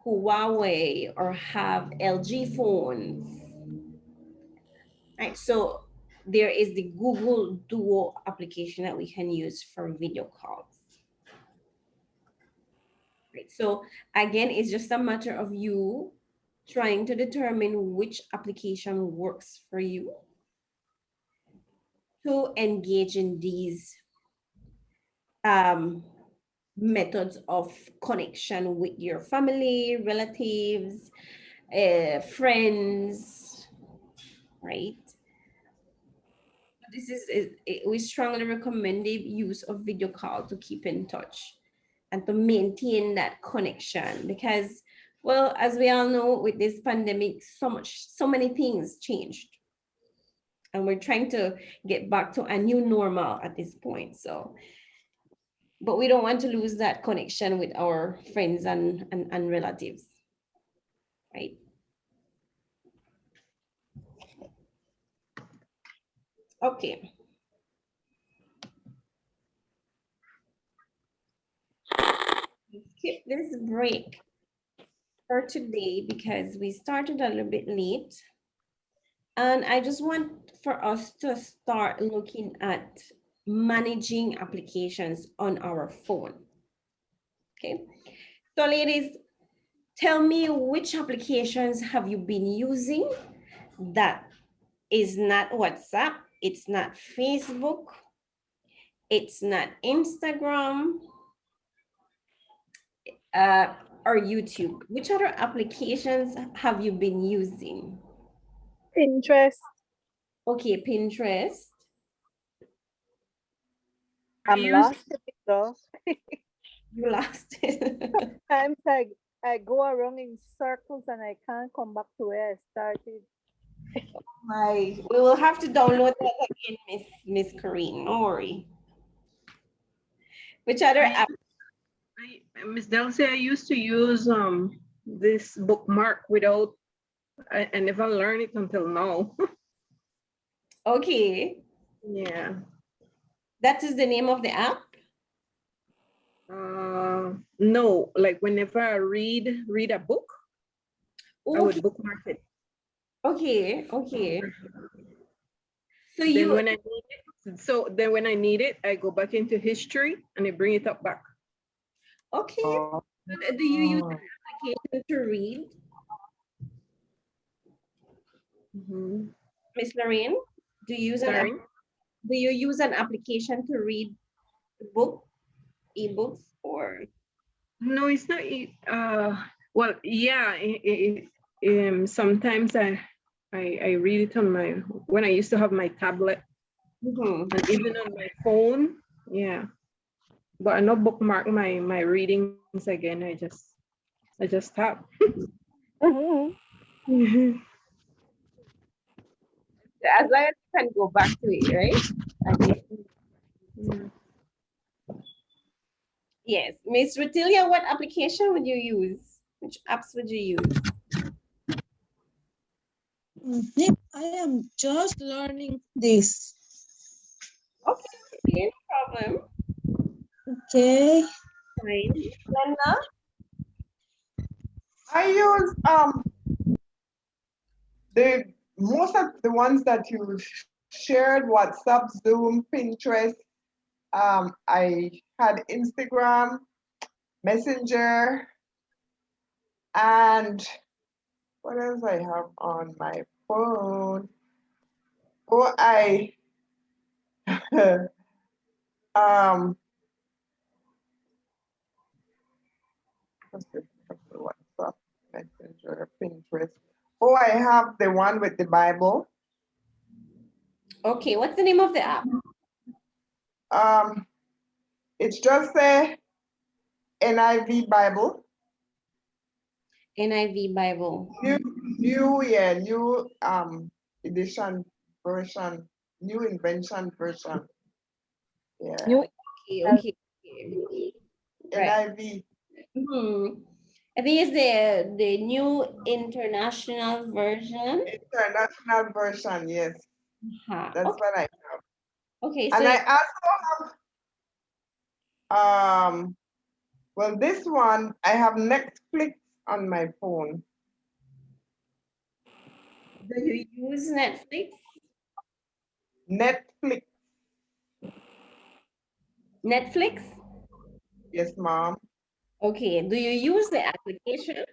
Huawei or have LG phones. Right, so there is the Google Duo application that we can use for video calls. Right, so again, it's just a matter of you trying to determine which application works for you to engage in these methods of connection with your family, relatives, friends, right? This is we strongly recommend the use of video call to keep in touch and to maintain that connection because, well, as we all know, with this pandemic, so many things changed, and we're trying to get back to a new normal at this point. So, but we don't want to lose that connection with our friends and relatives, right? Okay. Skip this break for today because we started a little bit late. And I just want for us to start looking at managing applications on our phone. Okay. So ladies, tell me which applications have you been using that is not WhatsApp, it's not Facebook, it's not Instagram, or YouTube. Which other applications have you been using? Pinterest. Okay, Pinterest. I'm use- lost in it though. You lost it. Sometimes I go around in circles and I can't come back to where I started. My, we will have to download that again, Miss Corrine. No worry. Which other I, app? Miss Delcy, I used to use this bookmark without. I never learned it until now. Okay, Yeah. that is the name of the app. No, like whenever I read a book, I Okay, would bookmark it. okay, okay. So Then you, when I need it, when I need it, I go back into history and I bring it up back. okay. Oh. Do you use an application to read, Mhm. Miss Lorraine? Do you use an Sorry. do you use an application to read book, ebooks, or No, it's not. Well, yeah. Sometimes I read it on my when I used to have my tablet Mhm. and even on my phone. Yeah, but I not bookmark my readings again. I just stop. Mhm. as long as you can go back to it, right? Okay. Yeah. Yes, Miss Rutilia, what application would you use? Which apps would you use? I am just learning this. Okay, no problem. Okay. Fine. Glenda? I use the most of the ones that you shared, WhatsApp, Zoom, Pinterest. I had Instagram, Messenger, and what else I have on my phone? Oh, I um what's the WhatsApp, Messenger, Pinterest. Oh, I have the one with the Bible. Okay, what's the name of the app? Um, it's just a NIV Bible. NIV Bible. New edition version, new invention version. Yeah, You Okay, okay, okay. Right. NIV. I think it's the new international version. International version, yes. That's Okay, what I okay, so and I also have well, this one I have Netflix on my phone. do you use Netflix? Netflix, Netflix? yes, ma'am. Okay, do you use the application?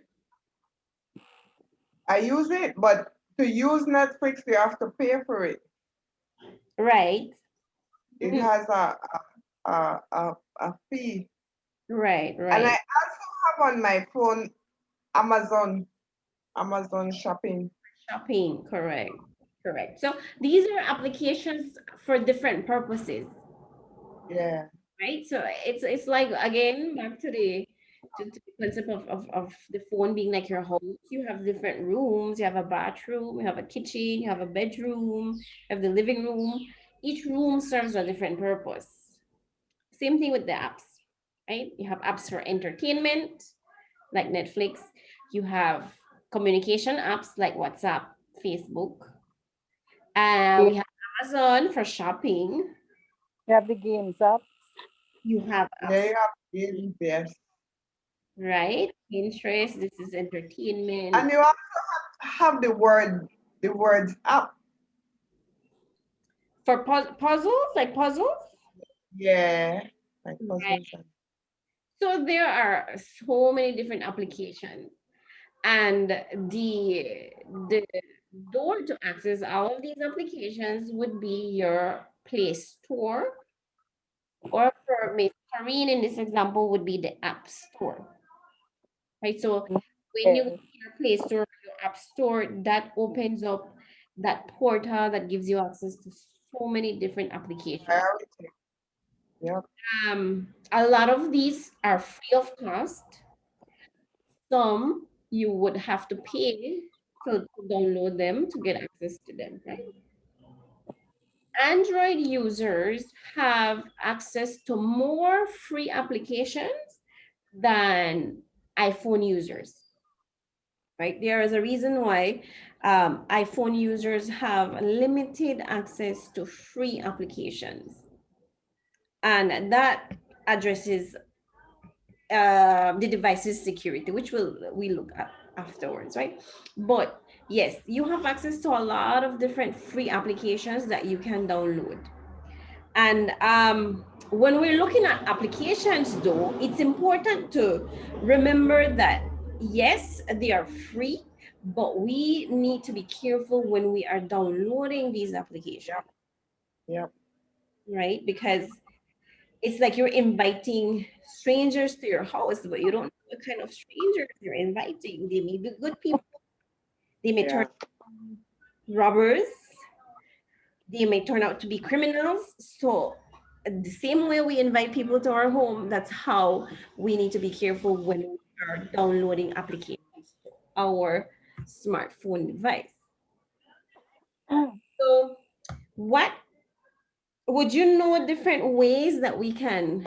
I use it, but to use Netflix, you have to pay for it. Right. It Mhm. has a fee. Right, And I right. also have on my phone Amazon shopping. Shopping, correct, correct. So these are applications for different purposes, Yeah. right? So it's like again back to the concept of the phone being like your home. You have different rooms. You have a bathroom. You have a kitchen. You have a bedroom. You have the living room. Each room serves a different purpose. Same thing with the apps, right? You have apps for entertainment, like Netflix. You have communication apps like WhatsApp, Facebook. We have Amazon for shopping. have the games up. You have Yeah, apps, you have games, yes. right? Pinterest, this is entertainment. And you also have the words up. For puzzles, like puzzles, Yeah. Like right? puzzles and So there are so many different applications. And the door to access all of these applications would be your Play Store, or for Miss Karine in this example would be the App Store, right? So when you go Yes. to your Play Store or your App Store, that opens up that portal that gives you access to so many different applications. priority. Yep. A lot of these are free of cost. Some you would have to pay to download them to get access to them, right? Android users have access to more free applications than iPhone users, right? There is a reason why iPhone users have limited access to free applications. And that addresses the device's security, which we look at afterwards, right? But yes, you have access to a lot of different free applications that you can download. And when we're looking at applications, though, it's important to remember that yes, they are free, but we need to be careful when we are downloading these applications, Yep. right? Because it's like you're inviting strangers to your house, but you don't know what kind of strangers you're inviting. They may be good people, they may turn robbers, they may turn out to be criminals. So the same way we invite people to our home, that's how we need to be careful when we are downloading applications to our smartphone device. So what would you know different ways that we can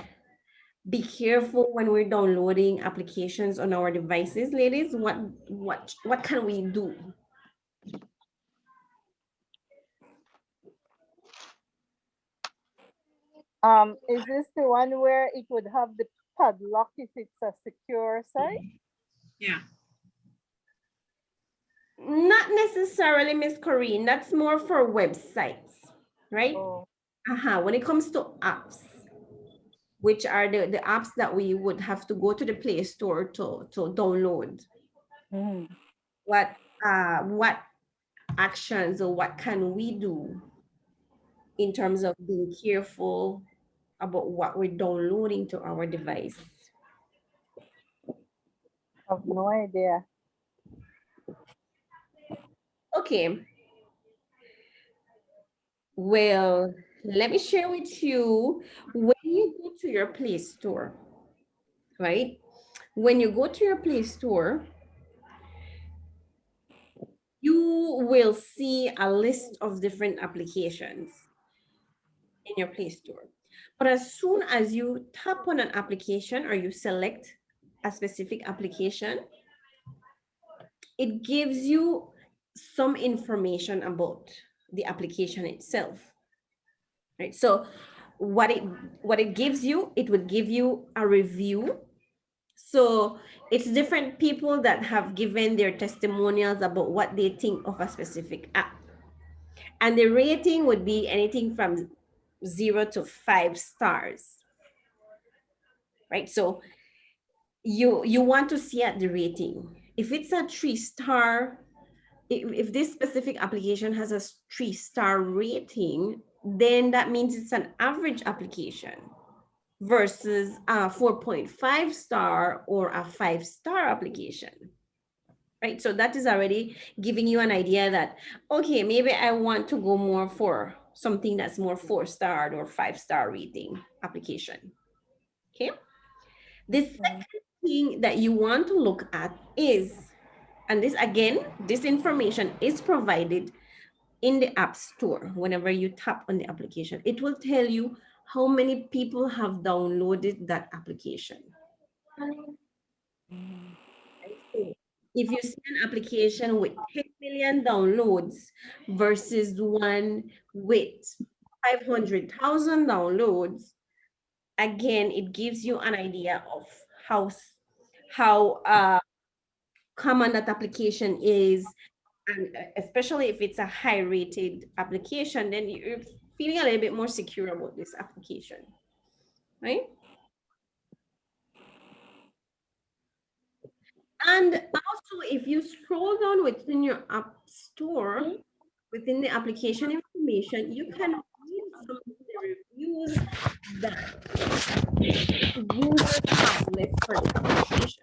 be careful when we're downloading applications on our devices, ladies? What can we do? Is this the one where it would have the padlock if it's a secure site? Yeah. Not necessarily, Miss Corrine. That's more for websites, right? Oh, When it comes to apps, which are the apps that we would have to go to the Play Store to download. What actions or what can we do in terms of being careful about what we're downloading to our device? I have no idea. Okay. Well, let me share with you when you go to your Play Store, right? When you go to your Play Store, you will see a list of different applications in your Play Store. But as soon as you tap on an application or you select a specific application, it gives you some information about the application itself, right? So what it gives you, it would give you a review. So it's different people that have given their testimonials about what they think of a specific app. And the rating would be anything from 0 to 5 stars, right? So you want to see at the rating. If it's a 3-star, if this specific application has a 3-star rating, then that means it's an average application versus a 4.5 star or a 5-star application, right? So that is already giving you an idea that, okay, maybe I want to go more for something that's more 4-star or 5-star rating application. Okay. The second thing that you want to look at is, and this again, this information is provided in the App Store. Whenever you tap on the application, it will tell you how many people have downloaded that application. So if you see an application with 10 million downloads versus one with 500,000 downloads, again, it gives you an idea of how common that application is. And especially if it's a high rated application, then you're feeling a little bit more secure about this application, right? And also, if you scroll down within your App Store, within the application information, you can read some of the reviews that users have left for the application.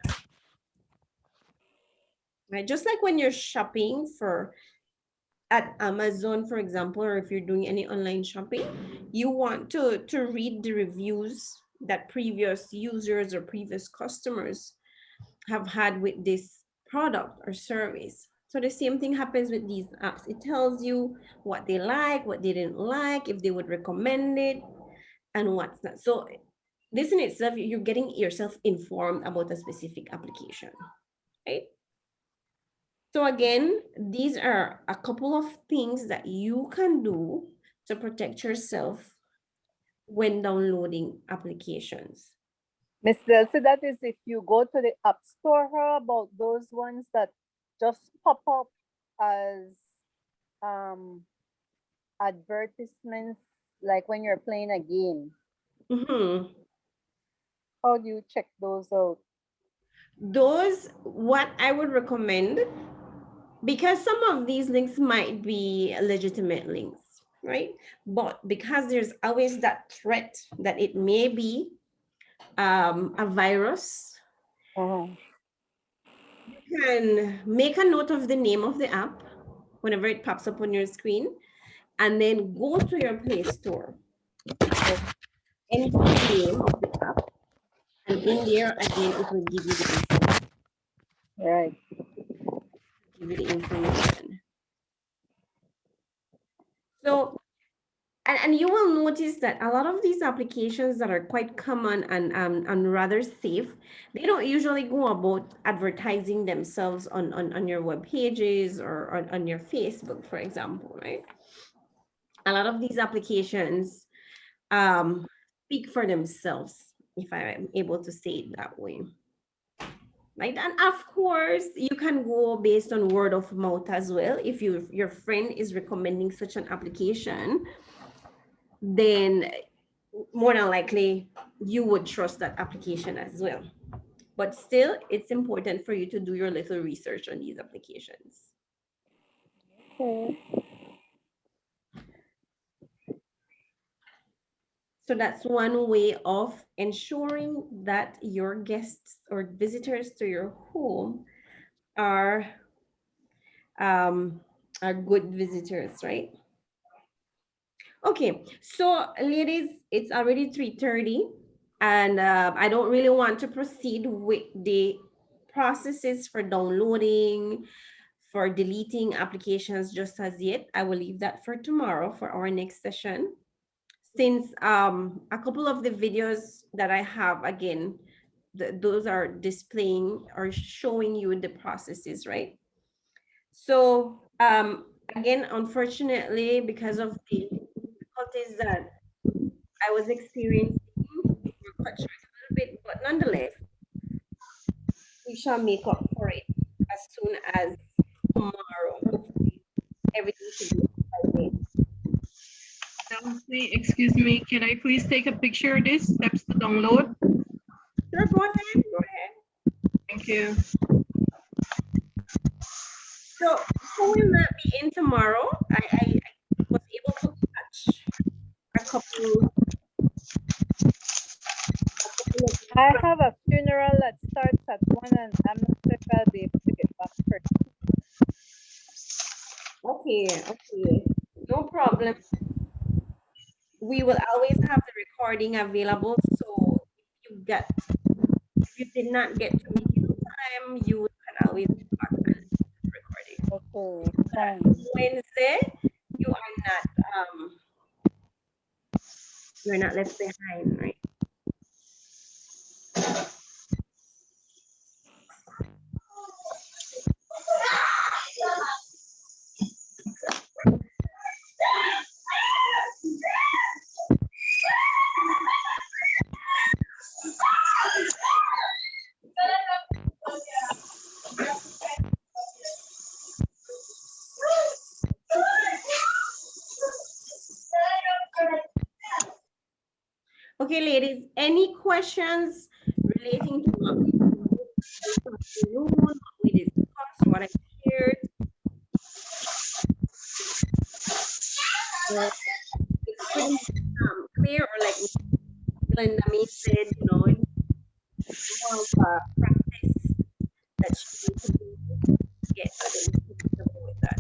Right? Just like when you're shopping for at Amazon, for example, or if you're doing any online shopping, you want to read the reviews that previous users or previous customers have had with this product or service. So the same thing happens with these apps. It tells you what they like, what they didn't like, if they would recommend it, and what's not. So this in itself, you're getting yourself informed about a specific application, right? So again, these are a couple of things that you can do to protect yourself when downloading applications. Miss Delcy, that is if you go to the App Store, how about those ones that just pop up as advertisements, like when you're playing a game? Mhm. How do you check those out? Those, what I would recommend, because some of these links might be legitimate links, right? But because there's always that threat that it may be a virus, Uh-huh. you can make a note of the name of the app whenever it pops up on your screen, and then go to your Play Store, enter the name of the app, and in there again it will give you the information. Right. Give you the information. So, and you will notice that a lot of these applications that are quite common and rather safe, they don't usually go about advertising themselves on your web pages or on your Facebook, for example, right? A lot of these applications speak for themselves, if I'm able to say it that way. Right, and of course you can go based on word of mouth as well. If your friend is recommending such an application, then more than likely you would trust that application as well. But still, it's important for you to do your little research on these applications. Okay. So that's one way of ensuring that your guests or visitors to your home are um, are good visitors, right? Okay, so ladies, it's already 3:30, and I don't really want to proceed with the processes for downloading, for deleting applications just as yet. I will leave that for tomorrow for our next session. Since a couple of the videos that I have, again, those are displaying or showing you the processes, right? So again, unfortunately, because of the difficulties that I was experiencing, we're cut short a little bit, but nonetheless, we shall make up for it as soon as tomorrow. Hopefully, everything should be okay. Chelsea, excuse me, can I please take a picture of this? Steps to download. Sure, go ahead, go ahead. Thank you. So, who will not be in tomorrow? I was able to catch a couple of I have a funeral that starts at 1 and I'm not sure if I'll be able to get back for okay, okay, no problem. We will always have the recording available. So if you did not get to make it on time, you can always go back and listen to the recording. Okay, That thanks. Wednesday, you are you're not left behind, right? Okay, ladies, any questions relating to what we do this afternoon, what we discussed, what I shared? Or it's pretty clear, or like Glenda May said, it's more of a practice that you need to do to get comfortable with that.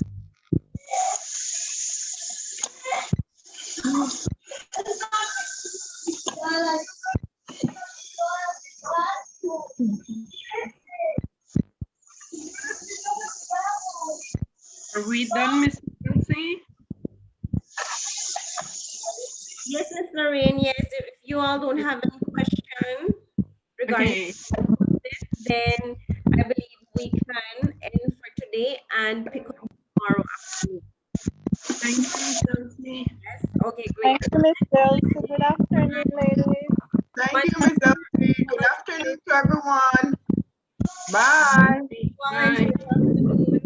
Are we done, Miss Nancy? Yes, Miss Lorraine, yes, if you all don't have any question regarding Okay. this, then I believe we can end for today and pick up tomorrow afternoon. Thank you, Miss Nancy. Yes, okay, great. Thank you, Miss Delcy. Good afternoon, ladies. Thank you, Ms. Elsie. Good afternoon to everyone. Bye. Well, enjoy Bye. your afternoon.